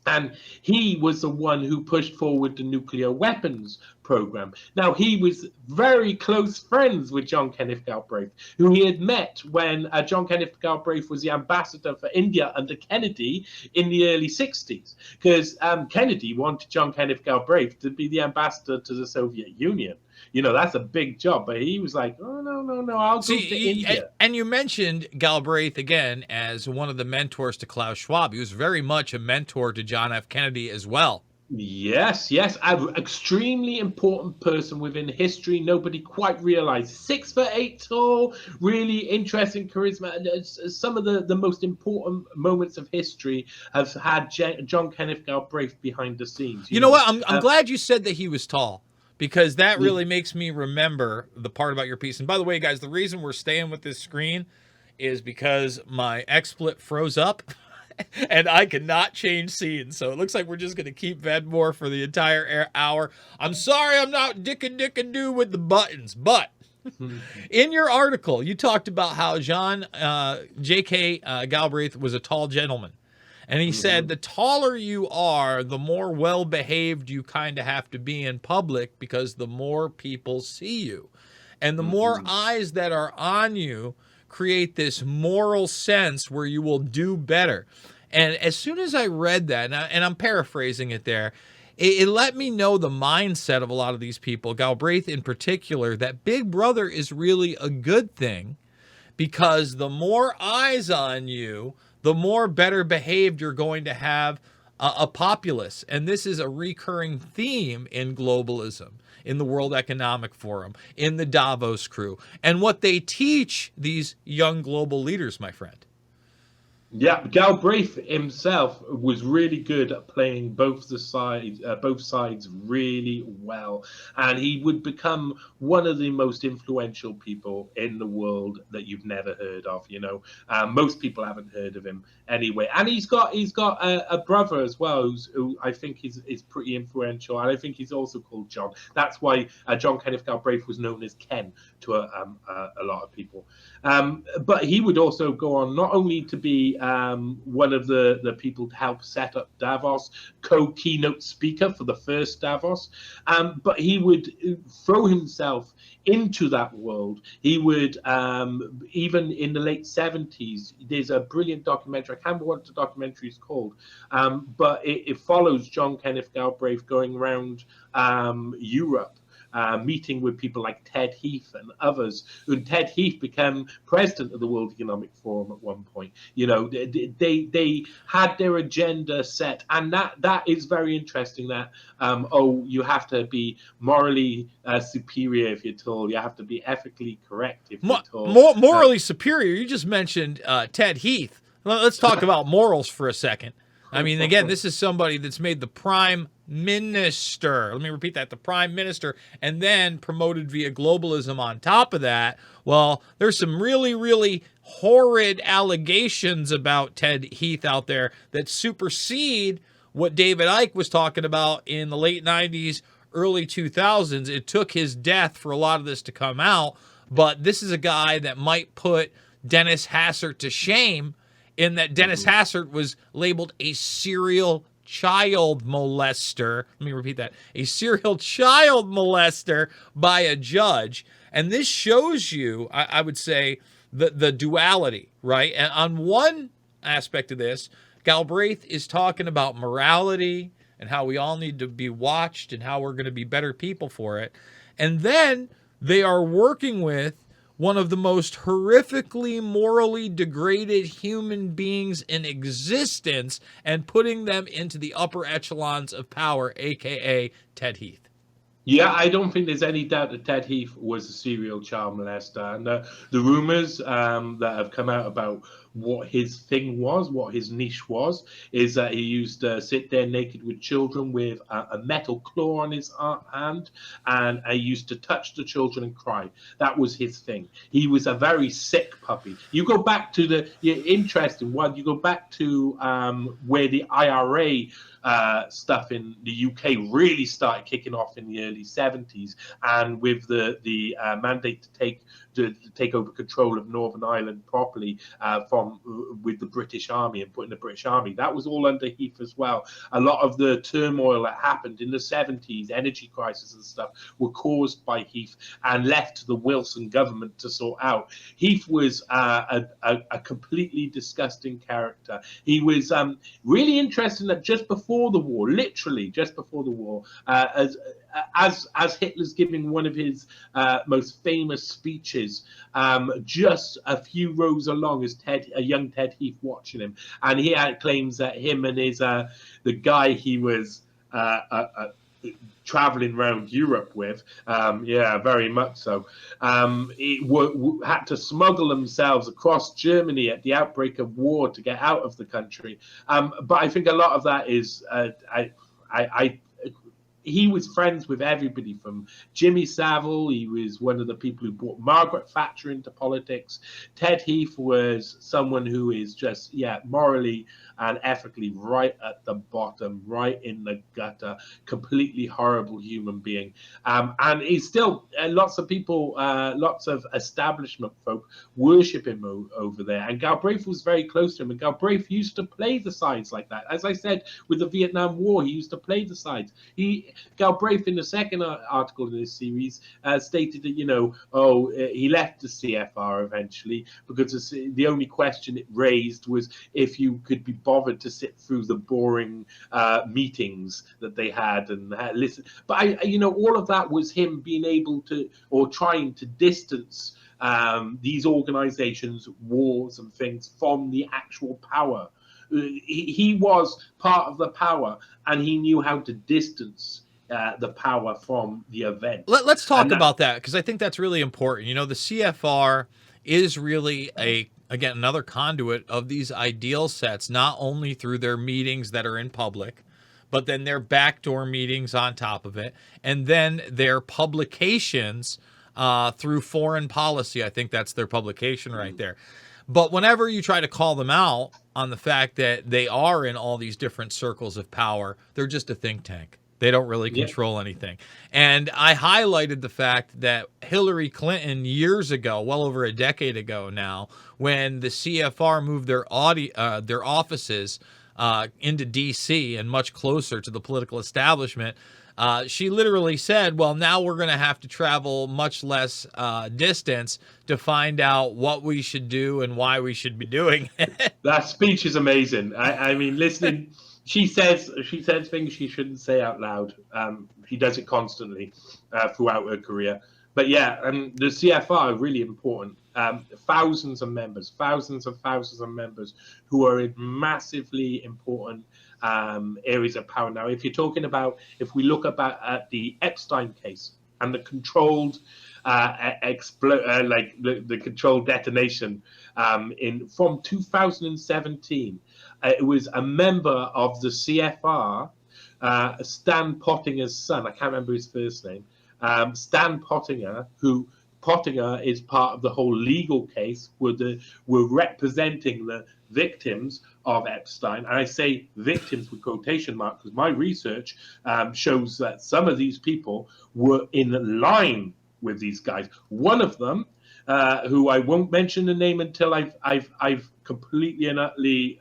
And he was the one who pushed forward the nuclear weapons program. Now, he was very close friends with John Kenneth Galbraith, who he had met when John Kenneth Galbraith was the ambassador for India under Kennedy in the early 60s, because Kennedy wanted John Kenneth Galbraith to be the ambassador to the Soviet Union. That's a big job. But he was like, oh, no, I'll go to India. And you mentioned Galbraith, again, as one of the mentors to Klaus Schwab. He was very much a mentor to John F. Kennedy as well. Yes, yes, an extremely important person within history. Nobody quite realized. 6'8" tall, really interesting charisma. And some of the most important moments of history have had John Kenneth Galbraith behind the scenes. You know what? I'm glad you said that he was tall, because that really makes me remember the part about your piece. And by the way, guys, the reason we're staying with this screen is because my XSplit froze up and I cannot change scenes. So it looks like we're just going to keep Vedmore for the entire hour. I'm sorry I'm not dick-a-do with the buttons, but in your article, you talked about how J.K. Galbraith was a tall gentleman. And he said, the taller you are, the more well-behaved you kind of have to be in public, because the more people see you. And the more eyes that are on you create this moral sense where you will do better. And as soon as I read that, and I'm paraphrasing it there, it let me know the mindset of a lot of these people, Galbraith in particular, that Big Brother is really a good thing, because the more eyes on you, the more better behaved you're going to have a populace. And this is a recurring theme in globalism, in the World Economic Forum, in the Davos crew, and what they teach these young global leaders, my friend. Yeah, Galbraith himself was really good at playing both sides really well, and he would become one of the most influential people in the world that you've never heard of. Most people haven't heard of him anyway, and he's got a brother as well, who I think is pretty influential, and I think he's also called John. That's why John Kenneth Galbraith was known as Ken to a lot of people. But he would also go on not only to be one of the people to help set up Davos, co-keynote speaker for the first Davos, but he would throw himself into that world. He would, even in the late 70s, there's a brilliant documentary, I can't remember what the documentary is called, but it follows John Kenneth Galbraith going around Europe, meeting with people like Ted Heath and others. And Ted Heath became president of the World Economic Forum at one point. They had their agenda set, and that is very interesting. That you have to be morally superior if you're tall. You have to be ethically correct if you're tall. Morally superior. You just mentioned Ted Heath. Let's talk about morals for a second. I mean, again, this is somebody that's made the prime minister. Let me repeat that, the prime minister, and then promoted via globalism on top of that. Well, there's some really, really horrid allegations about Ted Heath out there that supersede what David Icke was talking about in the late 90s, early 2000s. It took his death for a lot of this to come out, but this is a guy that might put Dennis Hassert to shame, in that Dennis Hassert was labeled a serial child molester. Let me repeat that. A serial child molester by a judge. And this shows you, I would say, the duality, right? And on one aspect of this, Galbraith is talking about morality and how we all need to be watched and how we're going to be better people for it. And then they are working with one of the most horrifically morally degraded human beings in existence and putting them into the upper echelons of power, a.k.a. Ted Heath. Yeah, I don't think there's any doubt that Ted Heath was a serial child molester. And the rumors that have come out about what his thing was, what his niche was, is that he used to sit there naked with children with a metal claw on his hand, and he used to touch the children and cry. That was his thing. He was a very sick puppy. You go back to the interesting one. You go back to where the IRA stuff in the UK really started kicking off in the early 70s, and with the mandate to take over control of Northern Ireland properly with the British Army and putting the British Army. That was all under Heath as well. A lot of the turmoil that happened in the 70s, energy crisis and stuff, were caused by Heath and left to the Wilson government to sort out. Heath was a completely disgusting character. He was really interesting that just before the war, literally just before the war, as Hitler's giving one of his most famous speeches, just a few rows along is a young Ted Heath watching him, and he claims that him and his the guy he was traveling around Europe with. Yeah, very much so. Had to smuggle themselves across Germany at the outbreak of war to get out of the country. But I think a lot of that is he was friends with everybody from Jimmy Savile. He was one of the people who brought Margaret Thatcher into politics. Ted Heath was someone who is just, morally and ethically right at the bottom, right in the gutter, completely horrible human being. And he's still, lots of people, lots of establishment folk worship him over there. And Galbraith was very close to him. And Galbraith used to play the sides like that. As I said, with the Vietnam War, he used to play the sides. Galbraith, in the second article in this series, stated that, he left the CFR eventually because the only question it raised was if you could be bothered to sit through the boring meetings that they had and listen. But all of that was him being able to, or trying to distance these organizations, wars and things from the actual power. He was part of the power, and he knew how to distance the power from the event. Let's talk about that, because I think that's really important. The CFR is really again, another conduit of these ideal sets, not only through their meetings that are in public, but then their backdoor meetings on top of it, and then their publications through Foreign Policy. I think that's their publication right there. But whenever you try to call them out on the fact that they are in all these different circles of power, they're just a think tank. They don't really control anything. And I highlighted the fact that Hillary Clinton years ago, well over a decade ago now, when the CFR moved their offices into D.C. and much closer to the political establishment, she literally said, well, now we're going to have to travel much less distance to find out what we should do and why we should be doing it. That speech is amazing. I mean, listening... She says things she shouldn't say out loud. She does it constantly throughout her career. But the CFR are really important. Thousands of members who are in massively important areas of power. Now, if we look at the Epstein case and the controlled the controlled detonation from 2017. It was a member of the CFR, Stan Pottinger's son. I can't remember his first name. Stan Pottinger, who Pottinger is part of the whole legal case, were representing the victims of Epstein. And I say victims with quotation marks because my research shows that some of these people were in line with these guys. One of them, who I won't mention the name until I've completely and utterly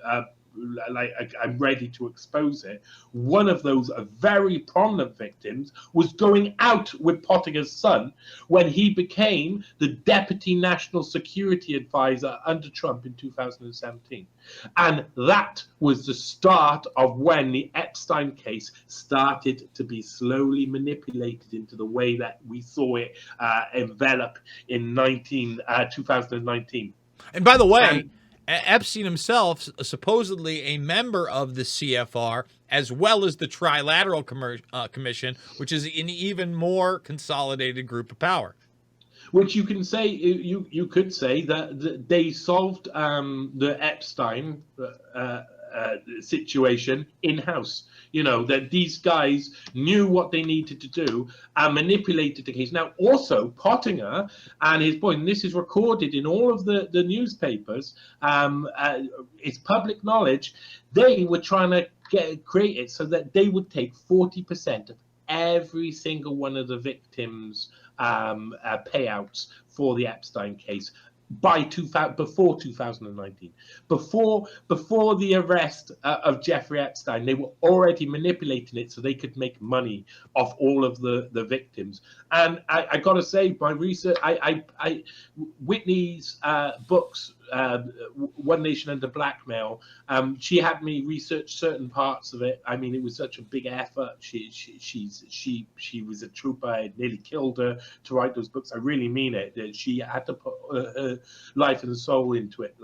I'm ready to expose it. One of those very prominent victims was going out with Pottinger's son when he became the Deputy National Security Advisor under Trump in 2017. And that was the start of when the Epstein case started to be slowly manipulated into the way that we saw it envelop in 2019. And by the way, Epstein himself, supposedly a member of the CFR, as well as the Trilateral Commission, which is an even more consolidated group of power. Which you can say, you could say that they solved the Epstein situation in-house. That these guys knew what they needed to do and manipulated the case. Now, also, Pottinger and his boy, and this is recorded in all of the newspapers, it's public knowledge, they were trying to create it so that they would take 40% of every single one of the victims' payouts for the Epstein case before 2019, before the arrest of Jeffrey Epstein. They were already manipulating it so they could make money off all of the victims. And I got to say, my research, Whitney's books, One Nation Under Blackmail, she had me research certain parts of it. I mean, it was such a big effort. She was a trooper. I nearly killed her to write those books. I really mean it. That she had to put her life and soul into it.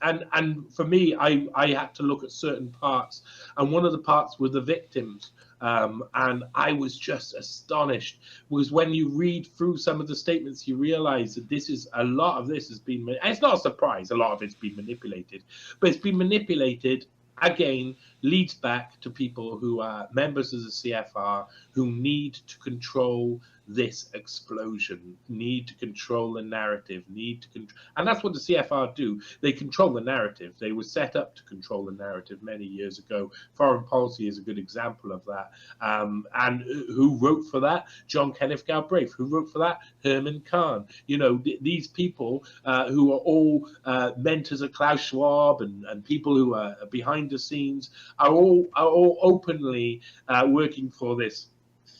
And for me, I had to look at certain parts, and one of the parts were the victims. And I was just astonished, because when you read through some of the statements, you realize that a lot of this has been, and it's not a surprise, a lot of it's been manipulated, but it's been manipulated again, leads back to people who are members of the CFR who need to control this explosion, need to control the narrative, and that's what the CFR do. They control the narrative. They were set up to control the narrative many years ago. Foreign policy is a good example of that. And who wrote for that? John Kenneth Galbraith. Who wrote for that? Herman Kahn. These people who are all mentors of Klaus Schwab and people who are behind the scenes are all openly working for this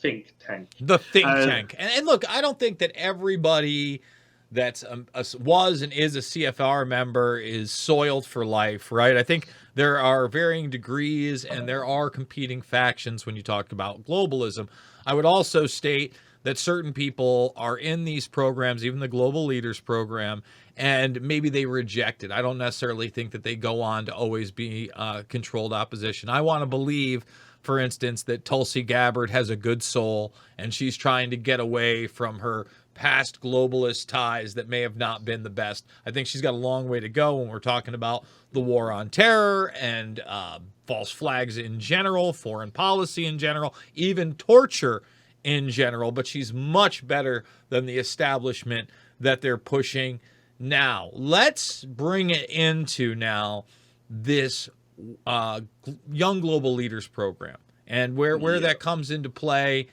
think tank. The think tank. And look, I don't think that everybody that's was and is a CFR member is soiled for life, right? I think there are varying degrees and there are competing factions when you talk about globalism. I would also state that certain people are in these programs, even the Global Leaders program, and maybe they reject it. I don't necessarily think that they go on to always be controlled opposition. I want to believe, for instance, that Tulsi Gabbard has a good soul and she's trying to get away from her past globalist ties that may have not been the best. I think she's got a long way to go when we're talking about the war on terror and false flags in general, foreign policy in general, even torture in general. But she's much better than the establishment that they're pushing now. Let's bring it into now this Young Global Leaders program and where that comes into play,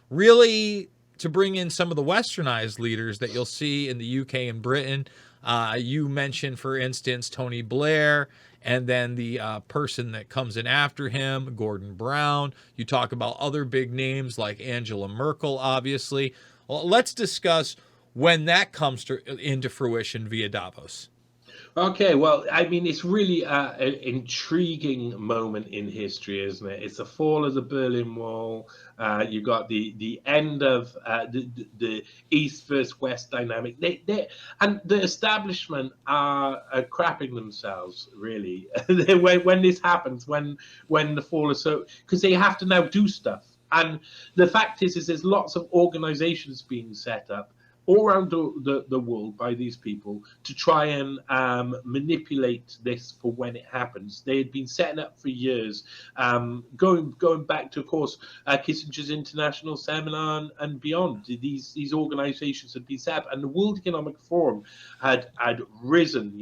really to bring in some of the westernized leaders that you'll see in the UK and Britain. You mentioned, for instance, Tony Blair, and then the person that comes in after him, Gordon Brown. You talk about other big names like Angela Merkel, obviously. Well, let's discuss when that comes into fruition via Davos. Okay, well, I mean, it's really an intriguing moment in history, isn't it? It's the fall of the Berlin Wall. You got the end of the East versus West dynamic. And the establishment are crapping themselves, really, when this happens, when the fall is so, because they have to now do stuff. And the fact is there's lots of organizations being set up all around the world by these people to try and manipulate this for when it happens. They had been setting up for years, going back to, of course, Kissinger's International Seminar and beyond. These organizations had been set up, and the World Economic Forum had risen,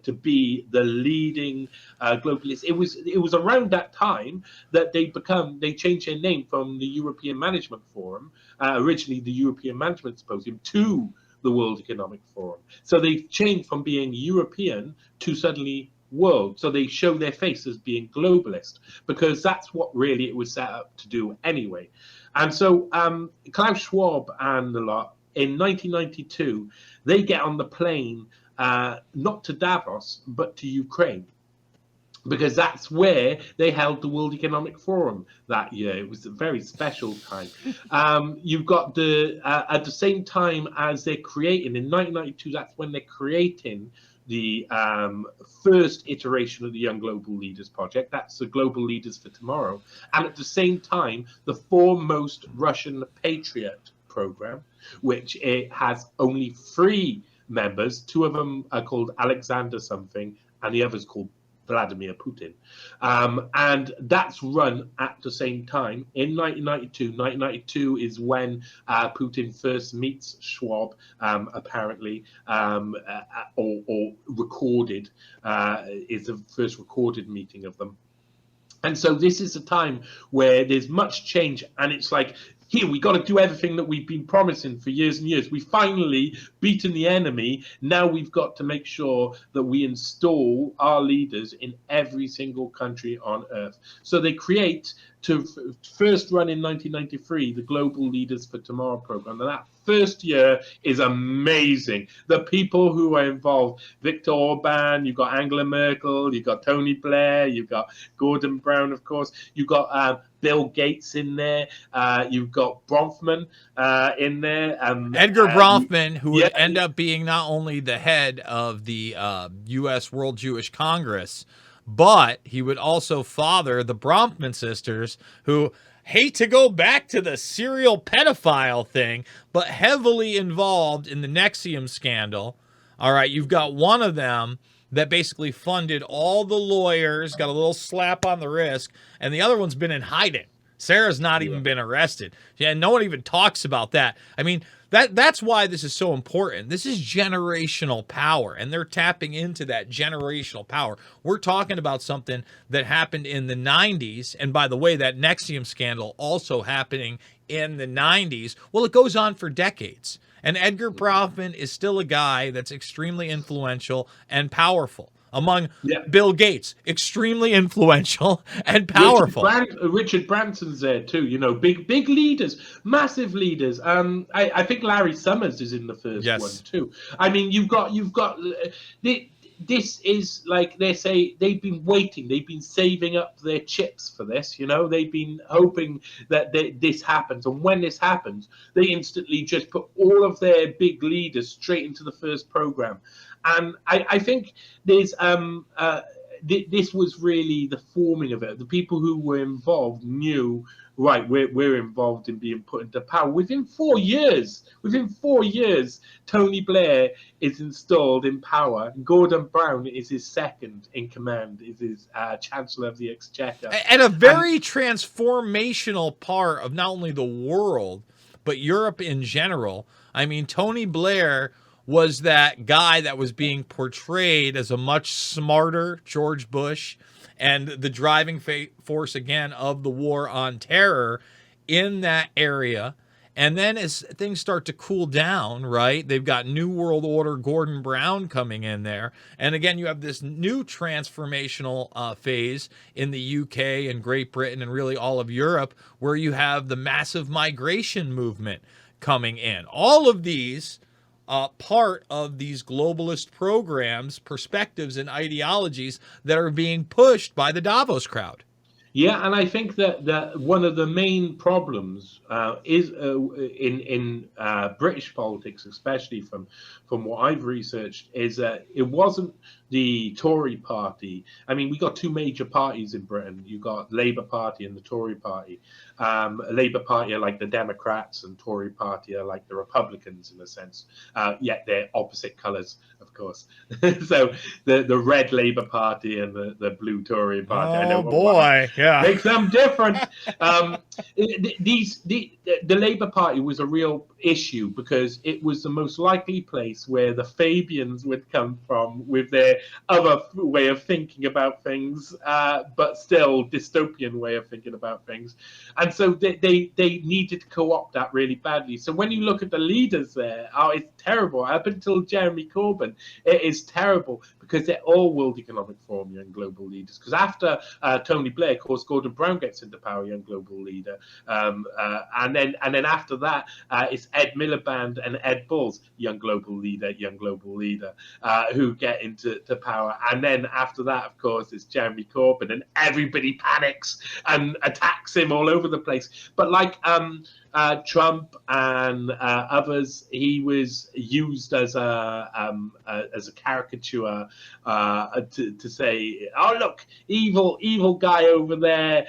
to be the leading globalist. It was around that time that they changed their name from the European Management Forum, originally the European Management Symposium, to the World Economic Forum. So they changed from being European to suddenly world. So they show their face as being globalist, because that's what really it was set up to do anyway. And so Klaus Schwab and a lot, in 1992, they get on the plane, not to Davos, but to Ukraine, because that's where they held the World Economic Forum that year. It was a very special time. You've got at the same time as they're creating, in 1992, that's when they're creating the first iteration of the Young Global Leaders Project. That's the Global Leaders for Tomorrow. And at the same time, the foremost Russian Patriot program, which it has only 3 members. 2 of them are called Alexander something, and the other's called Vladimir Putin. And that's run at the same time in 1992. 1992 is when Putin first meets Schwab, apparently, or recorded, is the first recorded meeting of them. And so this is a time where there's much change, and it's like, here, we got to do everything that we've been promising for years and years. We finally beaten the enemy. Now we've got to make sure that we install our leaders in every single country on earth. So they create, to first run in 1993, the Global Leaders for Tomorrow program. And that first year is amazing. The people who are involved, Viktor Orban, you've got Angela Merkel, you've got Tony Blair, you've got Gordon Brown, of course, you've got Bill Gates in there, you've got Bronfman in there. Edgar Bronfman, who would end up being not only the head of the U.S. World Jewish Congress, but he would also father the Bronfman sisters, who hate to go back to the serial pedophile thing, but heavily involved in the Nexium scandal. All right, you've got one of them that basically funded all the lawyers, got a little slap on the wrist, and the other one's been in hiding. Sarah's not even been arrested. Yeah, no one even talks about that. I mean, that's why this is so important. This is generational power, and they're tapping into that generational power. We're talking about something that happened in the 90s, and by the way, that Nexium scandal also happening in the 90s. Well, it goes on for decades. And Edgar Bronfman is still a guy that's extremely influential and powerful. Bill Gates, extremely influential and powerful. Richard Branson's there too. You know, big leaders, massive leaders. I think Larry Summers is in the first one too. I mean, you've got. This is like they say they've been waiting, they've been saving up their chips for this, you know, they've been hoping that this happens, and when this happens they instantly just put all of their big leaders straight into the first program. And I think there's this was really the forming of it. The people who were involved knew, right, we're involved in being put into power. Within 4 years, Tony Blair is installed in power. Gordon Brown is his second in command, is his Chancellor of the Exchequer. And a very transformational part of not only the world, but Europe in general. I mean, Tony Blair was that guy that was being portrayed as a much smarter George Bush and the driving force, again, of the war on terror in that area. And then as things start to cool down, right, they've got New World Order Gordon Brown coming in there. And again, you have this new transformational phase in the UK and Great Britain and really all of Europe, where you have the massive migration movement coming in. All of these part of these globalist programs, perspectives, and ideologies that are being pushed by the Davos crowd. Yeah, and I think that one of the main problems is in British politics, especially from what I've researched, is that it wasn't the Tory party. I mean, we got two major parties in Britain. You got Labour Party and the Tory Party. Labour Party are like the Democrats, and Tory Party are like the Republicans in a sense. Yet they're opposite colours, of course. So the red Labour Party and the blue Tory Party. Oh, I know boy, yeah, makes them different. The Labour Party was a real issue because it was the most likely place where the Fabians would come from with their other way of thinking about things, but still dystopian way of thinking about things. And so they needed to co-opt that really badly. So when you look at the leaders there, it's terrible. Up until Jeremy Corbyn, it is terrible because they're all World Economic Forum young global leaders. Because after Tony Blair, of course, Gordon Brown gets into power, young global leader, and then after that, it's Ed Miliband and Ed Balls, young global leader, who get into power. And then after that, of course, it's Jeremy Corbyn, and everybody panics and attacks him all over the place. But like Trump and others, he was used as a caricature to say, oh look, evil guy over there,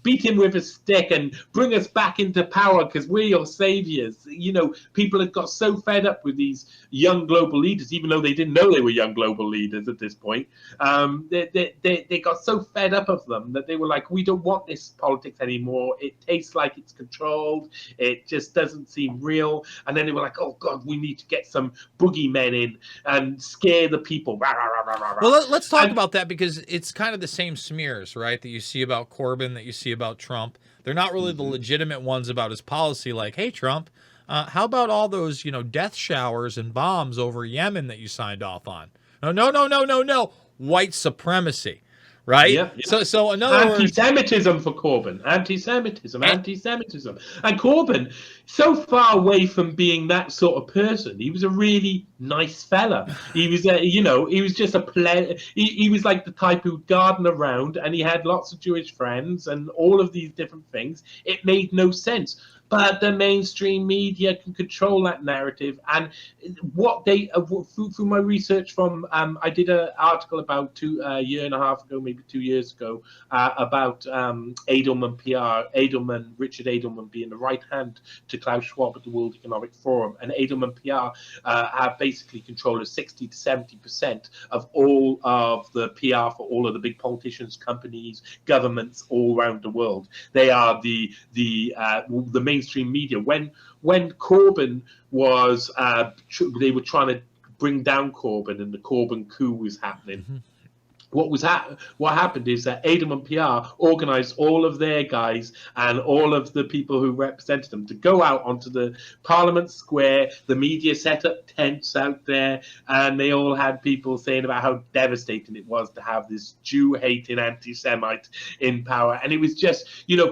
beat him with a stick and bring us back into power because we're your saviors. You know, people have got so fed up with these young global leaders, even though they didn't know they were young global leaders at this point. They got so fed up of them that they were like, we don't want this politics anymore. It tastes like it's controlled. It just doesn't seem real. And then they were like, oh God, we need to get some boogeymen in and scare the people. Well, let's talk about that, because it's kind of the same smears, right, that you see about Corbyn, that you see about Trump. They're not really the legitimate ones about his policy, like, hey, Trump, how about all those, death showers and bombs over Yemen that you signed off on? No. White supremacy, right? Yeah. So in other words, anti-Semitism for Corbyn. Anti-Semitism. And Corbyn, so far away from being that sort of person, he was a really nice fella. He was, he was just he was like the type who'd garden around, and he had lots of Jewish friends and all of these different things. It made no sense. but the mainstream media can control that narrative. And what they, through my research from, I did an article about a year and a half ago, maybe 2 years ago, about Edelman PR, Richard Edelman being the right hand to Klaus Schwab at the World Economic Forum. And Edelman PR have basically control of 60 to 70% of all of the PR for all of the big politicians, companies, governments all around the world. They are the mainstream media. When Corbyn was, they were trying to bring down Corbyn, and the Corbyn coup was happening. Mm-hmm. What happened is that Edelman PR organized all of their guys and all of the people who represented them to go out onto the Parliament Square. The media set up tents out there, and they all had people saying about how devastating it was to have this Jew-hating anti-Semite in power. And it was just,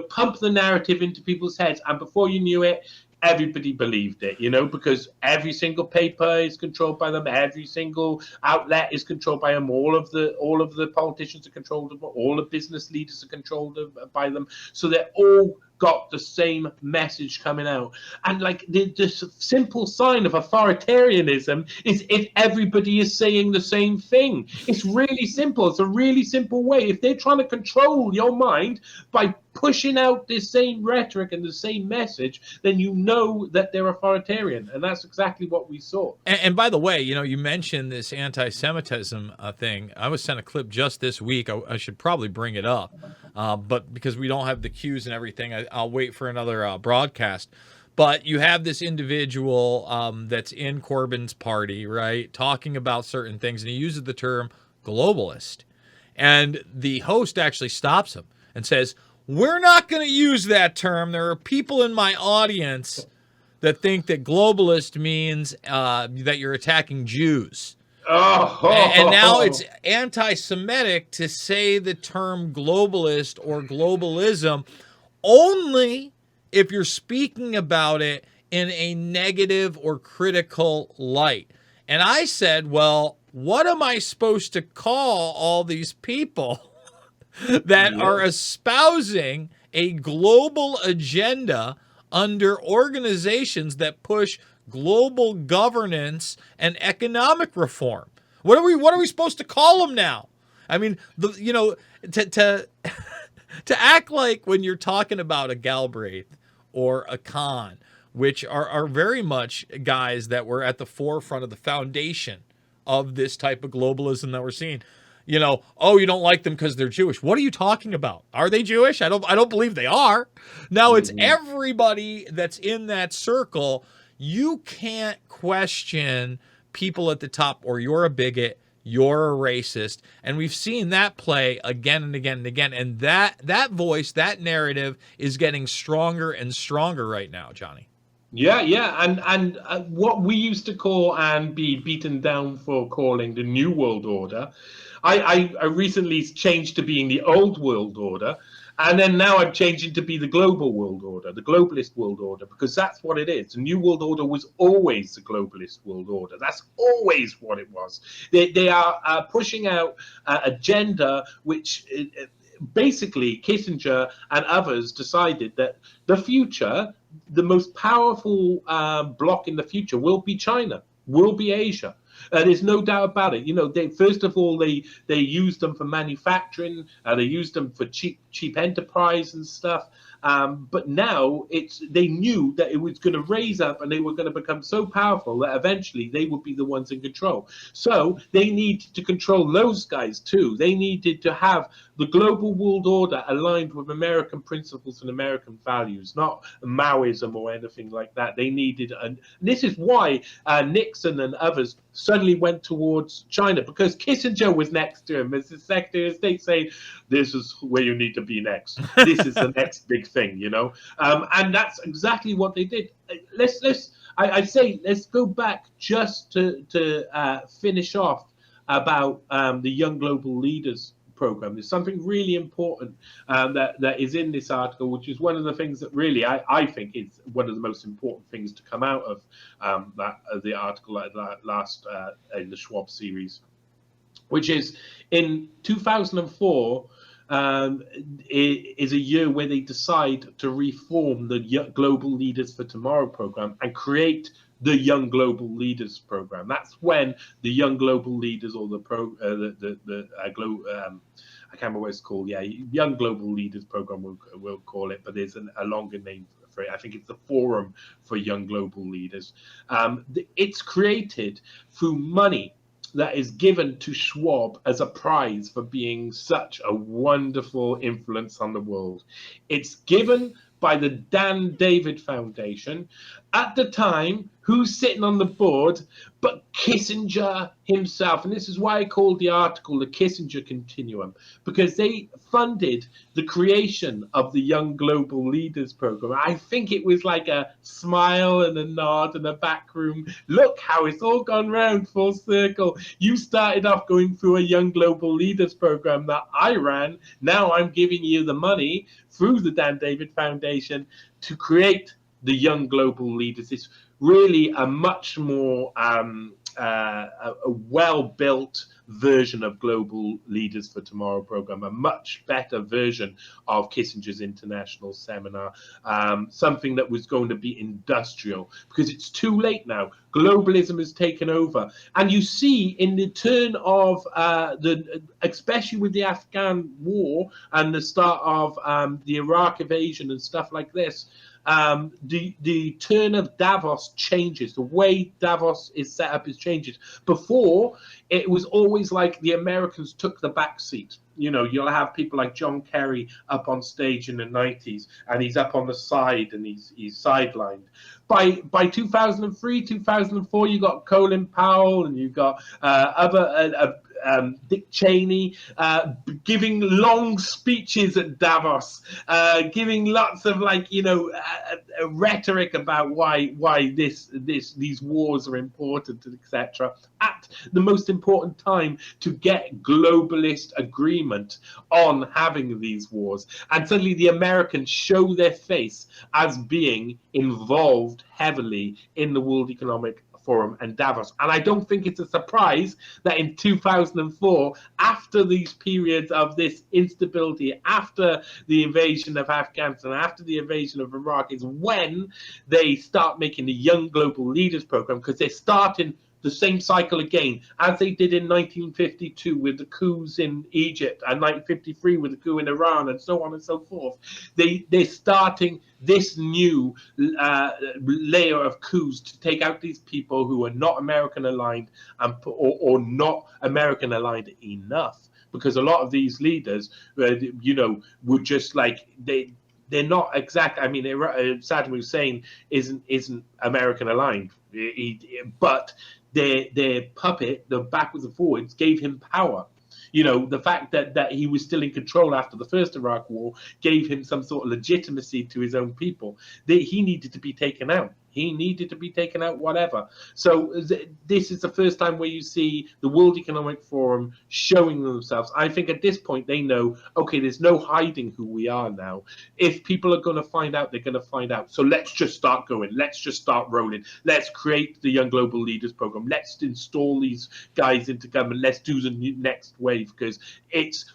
pump the narrative into people's heads. And before you knew it, everybody believed it, because every single paper is controlled by them, every single outlet is controlled by them, all of the politicians are controlled, all the business leaders are controlled by them. So they're all got the same message coming out. And like the simple sign of authoritarianism is if everybody is saying the same thing. It's really simple. It's a really simple way. If they're trying to control your mind by pushing out this same rhetoric and the same message, then you know that they're authoritarian. And that's exactly what we saw. And by the way, you mentioned this anti-Semitism thing. I was sent a clip just this week. I should probably bring it up. But because we don't have the cues and everything, I'll wait for another broadcast. But you have this individual that's in Corbyn's party, right, talking about certain things, and he uses the term globalist. And the host actually stops him and says, "We're not going to use that term. There are people in my audience that think that globalist means that you're attacking Jews." And now it's anti-Semitic to say the term globalist or globalism only if you're speaking about it in a negative or critical light. And I said, well, what am I supposed to call all these people that are espousing a global agenda under organizations that push global governance and economic reform? What are we supposed to call them now? I mean, to act like when you're talking about a Galbraith or a Khan, which are very much guys that were at the forefront of the foundation of this type of globalism that we're seeing. You don't like them because they're Jewish. What are you talking about? Are they Jewish? I don't believe they are. Now it's everybody that's in that circle. You can't question people at the top, or you're a bigot, you're a racist. And we've seen that play again and again and again. And that voice, that narrative is getting stronger and stronger right now, Johnny. Yeah. And what we used to call and be beaten down for calling the New World Order, I recently changed to being the Old World Order. And then now I'm changing to be the global world order, the globalist world order, because that's what it is. The New World Order was always the globalist world order. That's always what it was. They are pushing out an agenda which basically Kissinger and others decided that the future, the most powerful bloc in the future will be China, will be Asia. There's no doubt about it. First of all, they used them for manufacturing. They used them for cheap enterprise and stuff. But now they knew that it was going to raise up and they were going to become so powerful that eventually they would be the ones in control. So they needed to control those guys too. They needed to have the global world order aligned with American principles and American values, not Maoism or anything like that. They needed, and this is why Nixon and others suddenly went towards China, because Kissinger was next to him as the Secretary of State, saying, "This is where you need to be next. This is the next big thing," and that's exactly what they did. I'd say let's go back just to finish off about the Young Global Leaders program. There's something really important that is in this article, which is one of the things that really I think is one of the most important things to come out of the article last in the Schwab series, which is in 2004. is a year where they decide to reform the Global Leaders for Tomorrow program and create the Young Global Leaders program. That's when the Young Global Leaders, or I can't remember what it's called. Yeah, Young Global Leaders program we'll call it, but there's a longer name for it. I think it's the Forum for Young Global Leaders. It's created through money that is given to Schwab as a prize for being such a wonderful influence on the world. It's given by the Dan David Foundation. At the time, who's sitting on the board but Kissinger himself? And this is why I called the article the Kissinger Continuum, because they funded the creation of the Young Global Leaders program. I think it was like a smile and a nod and a back room. Look how it's all gone round full circle. You started off going through a Young Global Leaders program that I ran. Now I'm giving you the money through the Dan David Foundation to create the Young Global Leaders. It's really a much more a well-built version of Global Leaders for Tomorrow program, a much better version of Kissinger's International Seminar, something that was going to be industrial, because it's too late now. Globalism has taken over, and you see in the turn of especially with the Afghan war and the start of the Iraq invasion and stuff like this, the turn of Davos changes. The way Davos is set up is changes. Before, it was always like the Americans took the back seat. You know, you'll have people like John Kerry up on stage in the 90s, and he's up on the side and he's sidelined. By 2003, 2004, you got Colin Powell and you got Dick Cheney giving long speeches at Davos, giving lots of rhetoric about why these wars are important, etc. At the most important time to get globalist agreement on having these wars, and suddenly the Americans show their face as being involved heavily in the World Economic Forum and Davos. And I don't think it's a surprise that in 2004, after these periods of this instability, after the invasion of Afghanistan, after the invasion of Iraq, is when they start making the Young Global Leaders program, because they're starting the same cycle again, as they did in 1952 with the coups in Egypt, and 1953 with the coup in Iran, and so on and so forth. They're starting this new layer of coups to take out these people who are not American aligned or not American aligned enough, because a lot of these leaders, were just like they're not exact. I mean, Saddam Hussein isn't American aligned, but their puppet, the backwards and forwards, gave him power. You know, the fact that he was still in control after the first Iraq war gave him some sort of legitimacy to his own people. He needed to be taken out. He needed to be taken out, whatever. So this is the first time where you see the World Economic Forum showing themselves. I think at this point they know, okay, there's no hiding who we are now. If people are going to find out, they're going to find out. So let's just start going. Let's just start rolling. Let's create the Young Global Leaders program. Let's install these guys into government. Let's do the next wave, because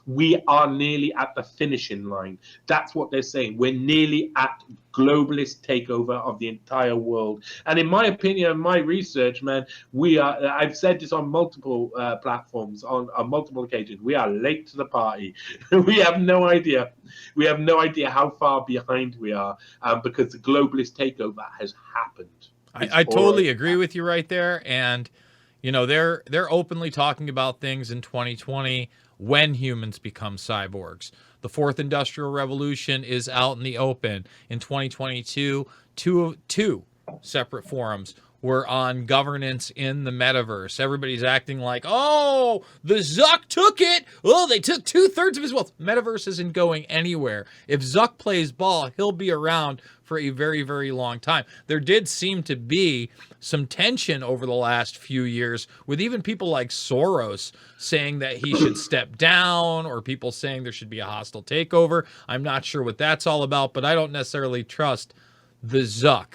we are nearly at the finishing line. That's what they're saying. We're nearly at globalist takeover of the entire world. And in my opinion and my research, man, I've said this on multiple platforms, on multiple occasions, we are late to the party. We have no idea. We have no idea how far behind we are, because the globalist takeover has happened. I totally agree with you right there. And, they're openly talking about things in 2020 when humans become cyborgs. The fourth industrial revolution is out in the open. In 2022, two separate forums were on governance in the metaverse. Everybody's acting like, oh, the Zuck took it. Oh, they took 2/3 of his wealth. Metaverse isn't going anywhere. If Zuck plays ball, he'll be around for a very, very long time. There did seem to be some tension over the last few years with even people like Soros saying that he should step down, or people saying there should be a hostile takeover. I'm not sure what that's all about, but I don't necessarily trust the Zuck.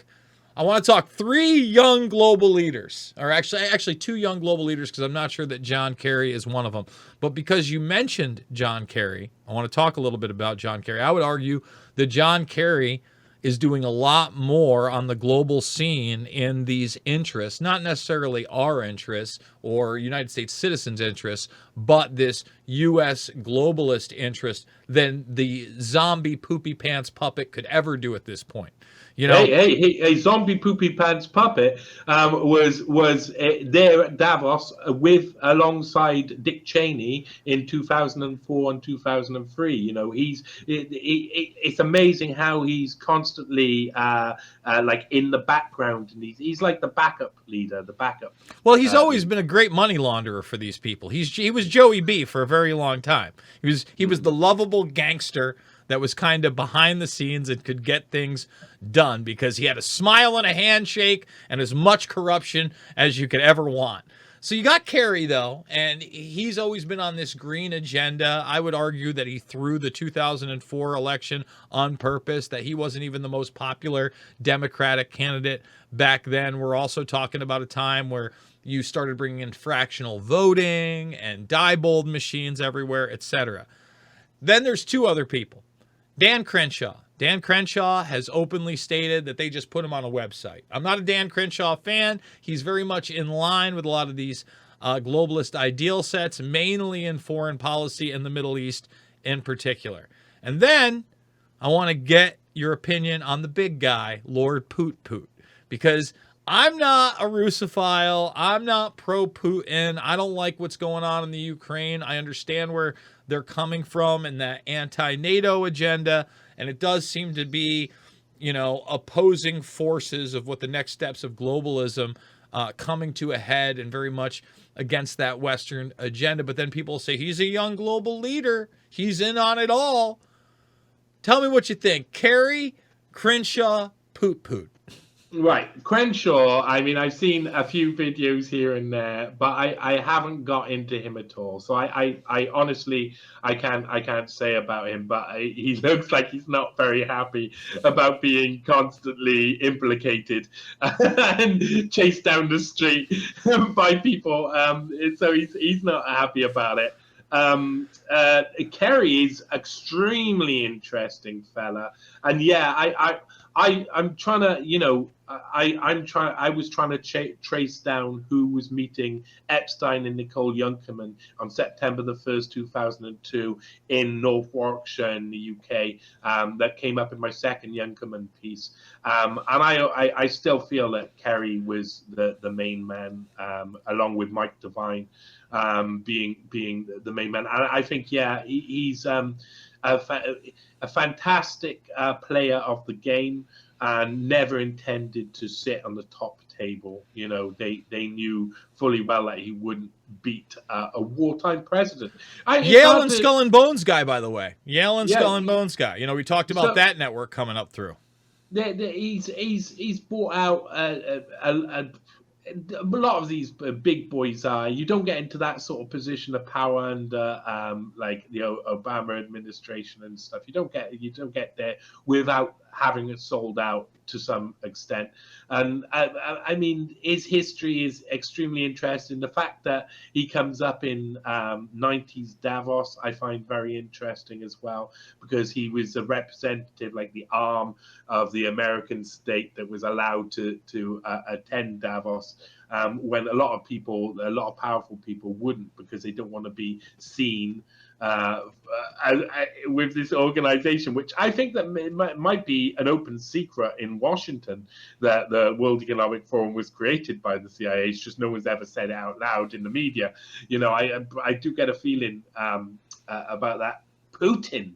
I want to talk 3 young global leaders, or actually 2 young global leaders, because I'm not sure that John Kerry is one of them. But because you mentioned John Kerry, I want to talk a little bit about John Kerry. I would argue that John Kerry is doing a lot more on the global scene in these interests, not necessarily our interests or United States citizens' interests, but this U.S. globalist interest than the zombie poopy pants puppet could ever do at this point. You know, Hey, zombie poopy pants puppet was there at Davos alongside Dick Cheney in 2004 and 2003. You know, it's amazing how he's constantly like in the background, and he's like the backup leader, the backup. Well, he's always been a great money launderer for these people. He was Joey B for a very long time. He was the lovable gangster that was kind of behind the scenes and could get things done because he had a smile and a handshake and as much corruption as you could ever want. So you got Kerry, though, and he's always been on this green agenda. I would argue that he threw the 2004 election on purpose, that he wasn't even the most popular Democratic candidate back then. We're also talking about a time where you started bringing in fractional voting and Diebold machines everywhere, etc. Then there's 2 other people. Dan Crenshaw. Dan Crenshaw has openly stated that they just put him on a website. I'm not a Dan Crenshaw fan. He's very much in line with a lot of these globalist ideal sets, mainly in foreign policy in the Middle East in particular. And then I want to get your opinion on the big guy, Lord Poot Poot, because I'm not a Russophile. I'm not pro-Putin. I don't like what's going on in the Ukraine. I understand where they're coming from and that anti-NATO agenda, and it does seem to be, opposing forces of what the next steps of globalism coming to a head and very much against that Western agenda. But then people say he's a young global leader. He's in on it all. Tell me what you think. Kerry, Crenshaw, Poot Poot. Right, Crenshaw. I mean, I've seen a few videos here and there, but I haven't got into him at all. So I honestly I can't say about him. But he looks like he's not very happy about being constantly implicated and chased down the street by people. So he's not happy about it. Kerry is extremely interesting fella, and yeah, I'm trying to, I was trying to trace down who was meeting Epstein and Nicole Junkerman on September the 1st, 2002 in North Warwickshire in the UK. That came up in my second Junkerman piece. And I still feel that Kerry was the main man, along with Mike Devine, being the main man. And I think, yeah, he's a fantastic player of the game, and never intended to sit on the top table. They knew fully well that he wouldn't beat a wartime president. Yale and Skull and Bones guy, by the way. Yale and Skull and Bones guy. We talked about that network coming up through. He's brought out a lot of these big boys you don't get into that sort of position of power under like the Obama administration and stuff. You don't get there without having it sold out to some extent. And I mean, his history is extremely interesting. The fact that he comes up in 90s Davos, I find very interesting as well, because he was a representative, like the arm of the American state that was allowed to attend Davos, when a lot of powerful people wouldn't, because they don't want to be seen with this organization, which I think that might be an open secret in Washington, that the World Economic Forum was created by the CIA. It's just no one's ever said it out loud in the media. I do get a feeling about that. Putin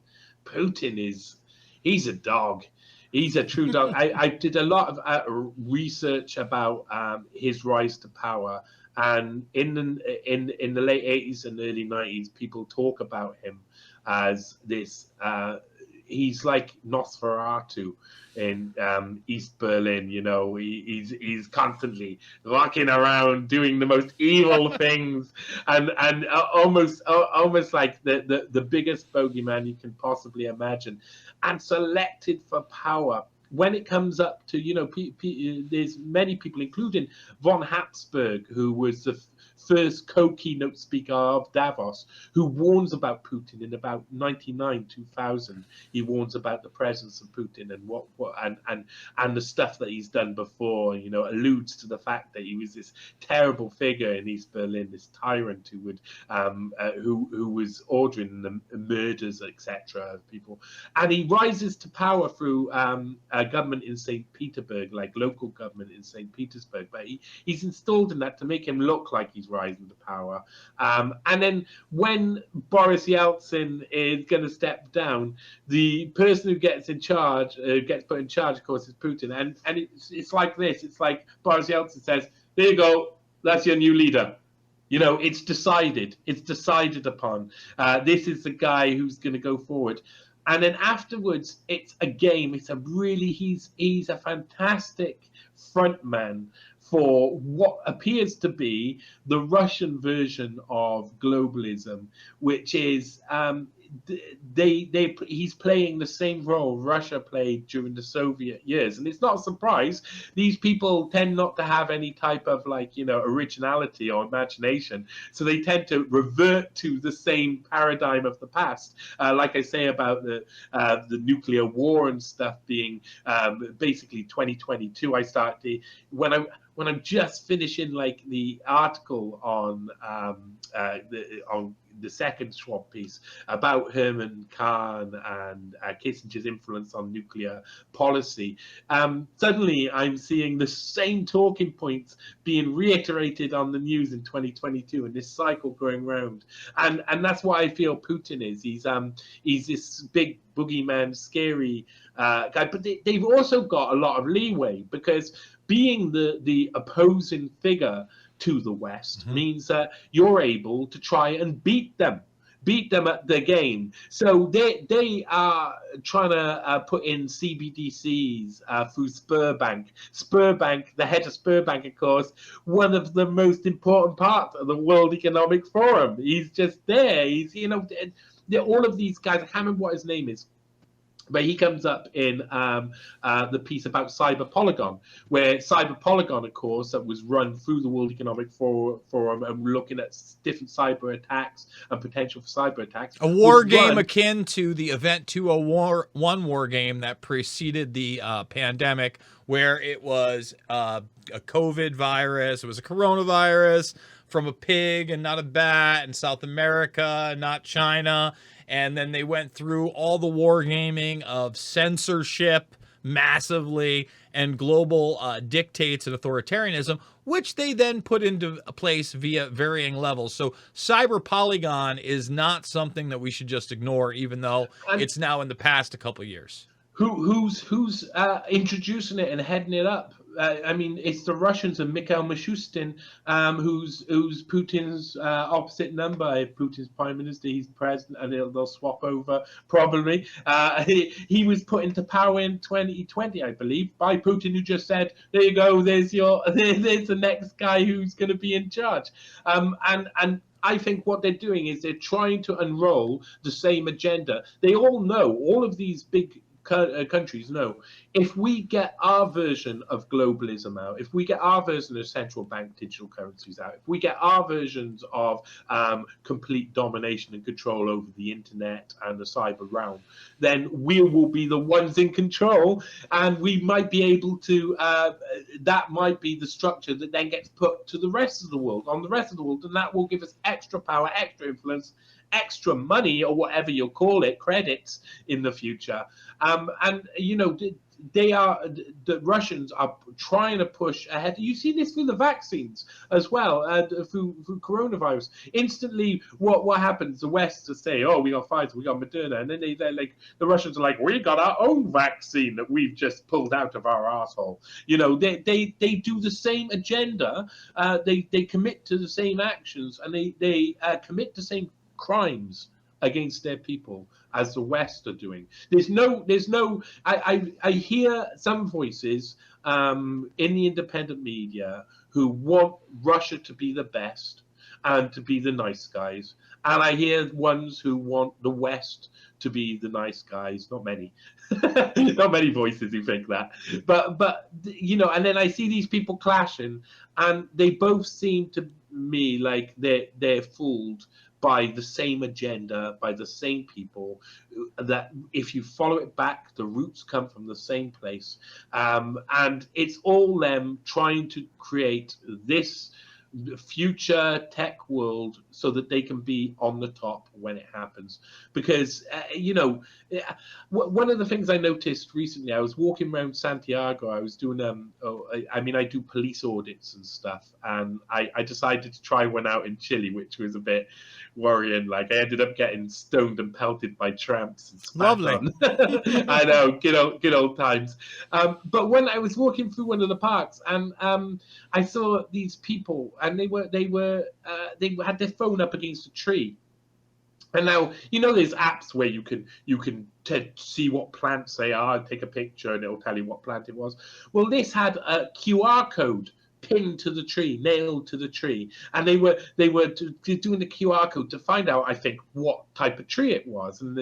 he's a dog. He's a true dog. I did a lot of research about his rise to power. And in the late 80s and early 90s, people talk about him as this. He's like Nosferatu in East Berlin. He's constantly walking around doing the most evil things, and almost like the biggest bogeyman you can possibly imagine, and selected for power when it comes up to, there's many people, including von Habsburg, who was the first co-keynote speaker of Davos, who warns about Putin in about 99, 2000. He warns about the presence of Putin and what and the stuff that he's done before, alludes to the fact that he was this terrible figure in East Berlin, this tyrant who would who was ordering the murders, etc., of people. And he rises to power through a government in St. Petersburg, like local government in St. Petersburg, but he's installed in that to make him look like he's rising to power. And then when Boris Yeltsin is going to step down, the person who gets in charge, gets put in charge, of course, is Putin. And it's like this. It's like Boris Yeltsin says, there you go, that's your new leader. It's decided. It's decided upon. This is the guy who's going to go forward. And then afterwards, it's a game. It's he's a fantastic frontman for what appears to be the Russian version of globalism, which is he's playing the same role Russia played during the Soviet years. And it's not a surprise. These people tend not to have any type of originality or imagination. So they tend to revert to the same paradigm of the past. Like I say about the nuclear war and stuff being basically 2022, when I'm just finishing the article on the second Schwab piece about Herman Kahn and Kissinger's influence on nuclear policy, suddenly I'm seeing the same talking points being reiterated on the news in 2022, and this cycle going round. And that's what I feel Putin is. He's this big boogeyman, scary guy, but they've also got a lot of leeway, because being the opposing figure to the West means that you're able to try and beat them at the game. So they are trying to put in CBDCs through Sberbank. The head of Sberbank, of course, one of the most important parts of the World Economic Forum. He's just there. He's all of these guys. I can't remember what his name is, but he comes up in the piece about Cyber Polygon, where Cyber Polygon, of course, that was run through the World Economic Forum and looking at different cyber attacks and potential for cyber attacks. A war game akin to the Event 201 war game that preceded the pandemic, where it was a COVID virus, it was a coronavirus from a pig and not a bat, in South America, not China. And then they went through all the wargaming of censorship massively and global dictates and authoritarianism, which they then put into place via varying levels. So Cyber Polygon is not something that we should just ignore, even though it's now in the past a couple of years. Who's introducing it and heading it up? It's the Russians and Mikhail Mishustin, who's Putin's opposite number. If Putin's prime minister, he's president, and they'll swap over probably. He was put into power in 2020, I believe, by Putin, who just said, "There you go. There's the next guy who's going to be in charge." And I think what they're doing is they're trying to unroll the same agenda. They all know, all of these big countries know, if we get our version of globalism out, if we get our version of central bank digital currencies out, if we get our versions of complete domination and control over the internet and the cyber realm, then we will be the ones in control, and we might be able to, that might be the structure that then gets put to the rest of the world, on the rest of the world, and that will give us extra power, extra influence, extra money, or whatever you'll call it, credits in the future. The Russians are trying to push ahead. You see this through the vaccines as well, through coronavirus. Instantly, what happens? The West to say, "Oh, we got Pfizer, we got Moderna," and then they're like, the Russians are like, "We got our own vaccine that we've just pulled out of our asshole." They do the same agenda. They commit to the same actions, and they commit the same crimes against their people as the West are doing. I hear some voices in the independent media who want Russia to be the best, and to be the nice guys. And I hear ones who want the West to be the nice guys. Not many, not many voices who think that. But you know, and then I see these people clashing, and they both seem to me like they're fooled by the same agenda, by the same people, that if you follow it back, the roots come from the same place. And it's all them trying to create this future tech world so that they can be on the top when it happens. Because, you know, one of the things I noticed recently, I was walking around Santiago, I was doing, I do police audits and stuff, and I decided to try one out in Chile, which was a bit worrying. Like, I ended up getting stoned and pelted by tramps and spat Lovely. on. I know, good old times. But when I was walking through one of the parks, and I saw these people, and they had their phone up against a tree. And now, you know, there's apps where you can see what plants they are and take a picture, and it'll tell you what plant it was. Well, this had a QR code pinned to the tree, nailed to the tree, and they were doing the QR code to find out, I think, what type of tree it was, and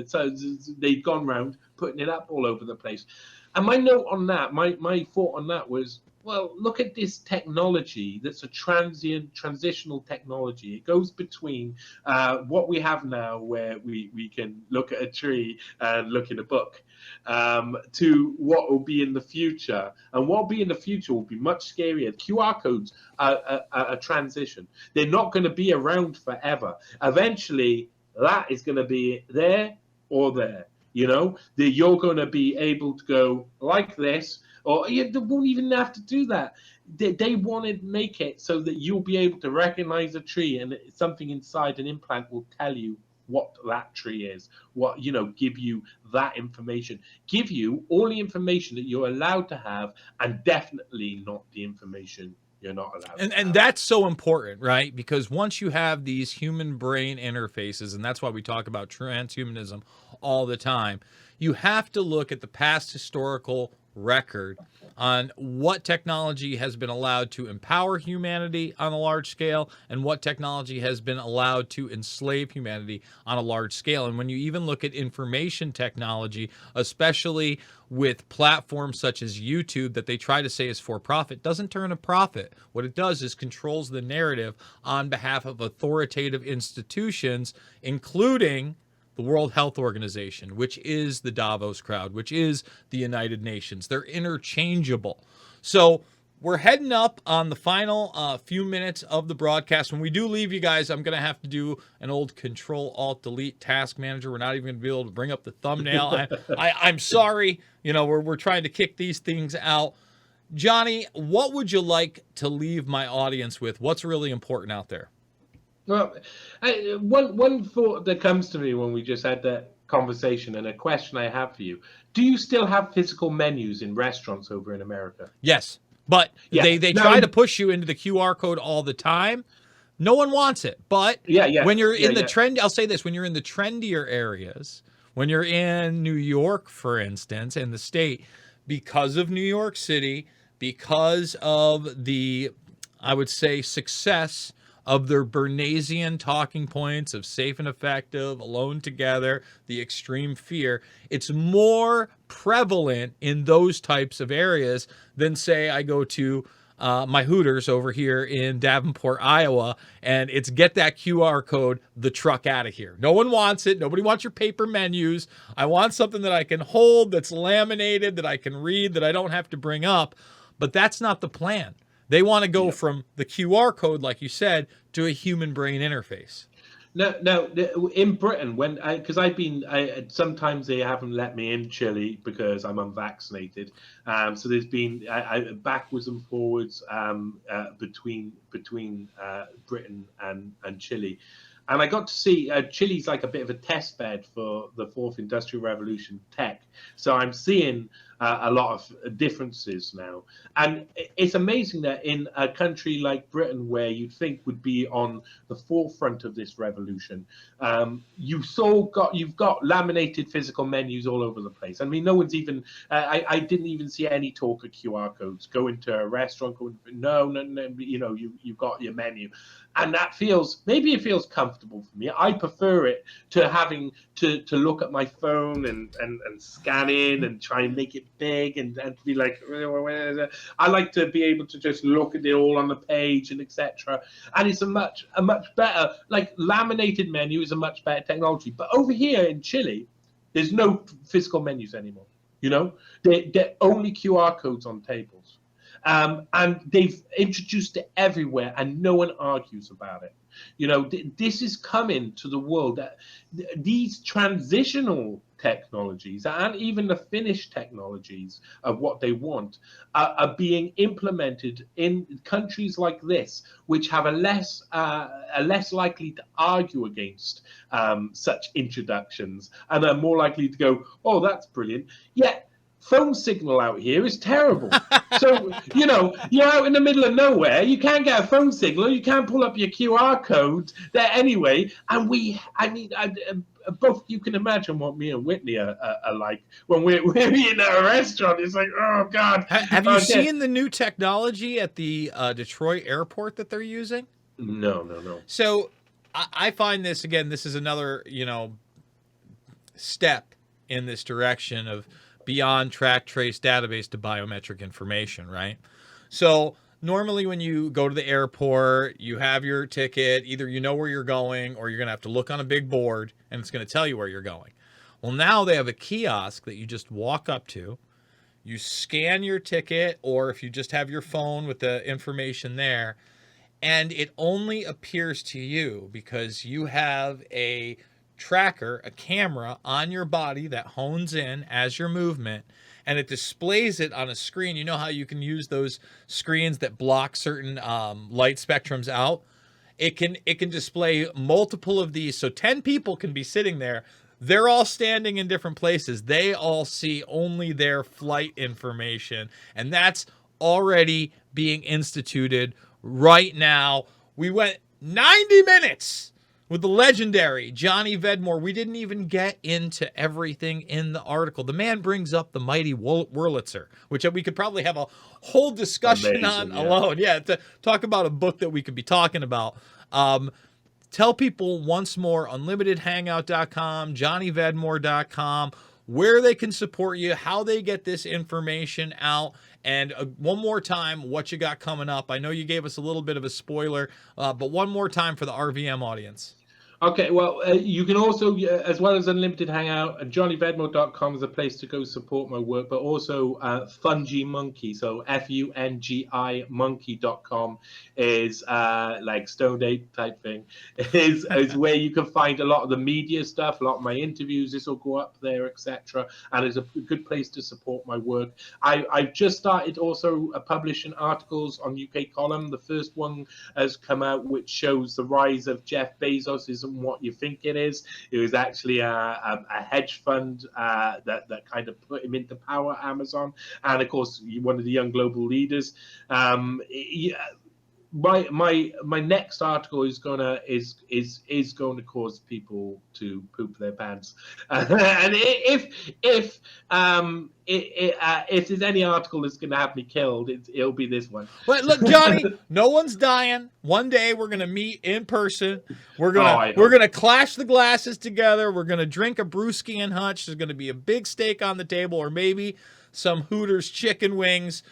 they'd gone round putting it up all over the place. And my note on that, my thought on that was, well, look at this technology that's a transitional technology. It goes between what we have now, where we can look at a tree and look in a book, to what will be in the future. And what will be in the future will be much scarier. QR codes are a transition. They're not going to be around forever. Eventually, that is going to be there or there. You know, that you're going to be able to go like this, or you won't even have to do that. They want to make it so that you'll be able to recognize a tree, and something inside an implant will tell you what that tree is, what, you know, give you that information, give you all the information that you're allowed to have, and definitely not the information you're not allowed to have. And that's so important, right? Because once you have these human brain interfaces, and that's why we talk about transhumanism all the time, you have to look at the past historical record on what technology has been allowed to empower humanity on a large scale and what technology has been allowed to enslave humanity on a large scale. And when you even look at information technology, especially with platforms such as YouTube that they try to say is for profit, doesn't turn a profit. What it does is controls the narrative on behalf of authoritative institutions, including the World Health Organization, which is the Davos crowd, which is the United Nations. They're interchangeable. So we're heading up on the final few minutes of the broadcast. When we do leave you guys, I'm going to have to do an old Control-Alt-Delete task manager. We're not even going to be able to bring up the thumbnail. I'm sorry. You know, we're trying to kick these things out. Johnny, what would you like to leave my audience with? What's really important out there? Well, one thought that comes to me when we just had that conversation, and a question I have for you: do you still have physical menus in restaurants over in America? Yes, but they try to push you into the QR code all the time. No one wants it, but when you're in the trend, I'll say this: when you're in the trendier areas, when you're in New York, for instance, in the state, because of New York City, because of the, I would say, success of their Bernaysian talking points of safe and effective, alone together, the extreme fear, it's more prevalent in those types of areas than, say, I go to my Hooters over here in Davenport, Iowa, and it's get that QR code, the truck out of here. No one wants it. Nobody wants your paper menus. I want something that I can hold, that's laminated, that I can read, that I don't have to bring up. But that's not the plan. They want to go from the QR code, like you said, to a human brain interface. Now, in Britain, because sometimes they haven't let me in Chile because I'm unvaccinated. So there's been backwards and forwards between Britain and Chile. And I got to see Chile's like a bit of a test bed for the fourth industrial revolution tech. So I'm seeing a lot of differences now. And it's amazing that in a country like Britain, where you'd think would be on the forefront of this revolution, you've got laminated physical menus all over the place. I mean, no one's even I didn't even see any talk of QR codes. Go into a restaurant, no, you know, you've got your menu. And that maybe it feels comfortable for me. I prefer it to having to look at my phone and scan in and try and make it big and be like, I like to be able to just look at it all on the page and etc. And it's a much better, like, laminated menu is a much better technology. But over here in Chile, there's no physical menus anymore. You know, they're only QR codes on tables. And they've introduced it everywhere, and no one argues about it. You know, this is coming to the world. That these transitional technologies and even the finished technologies of what they want are being implemented in countries like this, which have a less likely to argue against such introductions, and are more likely to go, "Oh, that's brilliant." Yet phone signal out here is terrible. So, you know, you're out in the middle of nowhere, you can't get a phone signal, you can't pull up your QR code there anyway. And both, you can imagine what me and Whitney are like when we're in a restaurant. It's like, oh God. Have you seen the new technology at the Detroit airport that they're using? No. So I find this, again, this is another, you know, step in this direction of beyond track, trace, database to biometric information, right? So normally when you go to the airport, you have your ticket, either you know where you're going or you're going to have to look on a big board and it's going to tell you where you're going. Well, now they have a kiosk that you just walk up to, you scan your ticket, or if you just have your phone with the information there, and it only appears to you because you have a tracker, a camera on your body that hones in as your movement, and it displays it on a screen. You know how you can use those screens that block certain light spectrums out? It can display multiple of these, so 10 people can be sitting there. They're all standing in different places. They all see only their flight information, and that's already being instituted right now. We went 90 minutes with the legendary Johnny Vedmore. We didn't even get into everything in the article. The man brings up the mighty Wurlitzer, which we could probably have a whole discussion on alone. Yeah, to talk about a book that we could be talking about. Tell people once more, unlimitedhangout.com, johnnyvedmore.com, where they can support you, how they get this information out, and one more time, what you got coming up. I know you gave us a little bit of a spoiler, but one more time for the RVM audience. Okay, well, you can also, as well as Unlimited Hangout, johnnyvedmore.com is a place to go support my work, but also Fungi Monkey, so Fungi monkey.com is like Stoned Ape type thing, is where you can find a lot of the media stuff, a lot of my interviews. This will go up there, etc. And it's a good place to support my work. I've just started also publishing articles on UK Column. The first one has come out, which shows the rise of Jeff Bezos isn't what you think it is. It was actually a hedge fund that kind of put him into power, Amazon, and of course one of the young global leaders. My next article is going to cause people to poop their pants, and if there's any article that's going to have me killed, it'll be this one. But look, Johnny, no one's dying. One day we're gonna meet in person. We're gonna clash the glasses together. We're gonna drink a brewski and hutch. There's gonna be a big steak on the table, or maybe some Hooters chicken wings.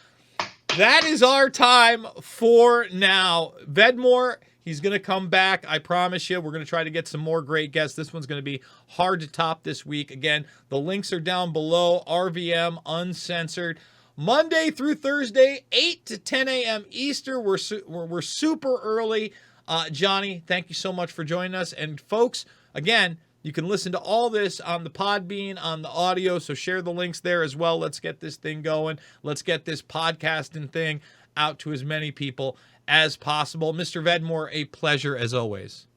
That is our time for now. Vedmore, he's going to come back. I promise you. We're going to try to get some more great guests. This one's going to be hard to top this week. Again, the links are down below. RVM Uncensored. Monday through Thursday, 8 to 10 a.m. Eastern. We're super early. Johnny, thank you so much for joining us. And folks, again, you can listen to all this on the Podbean, on the audio, so share the links there as well. Let's get this thing going. Let's get this podcasting thing out to as many people as possible. Mr. Vedmore, a pleasure as always.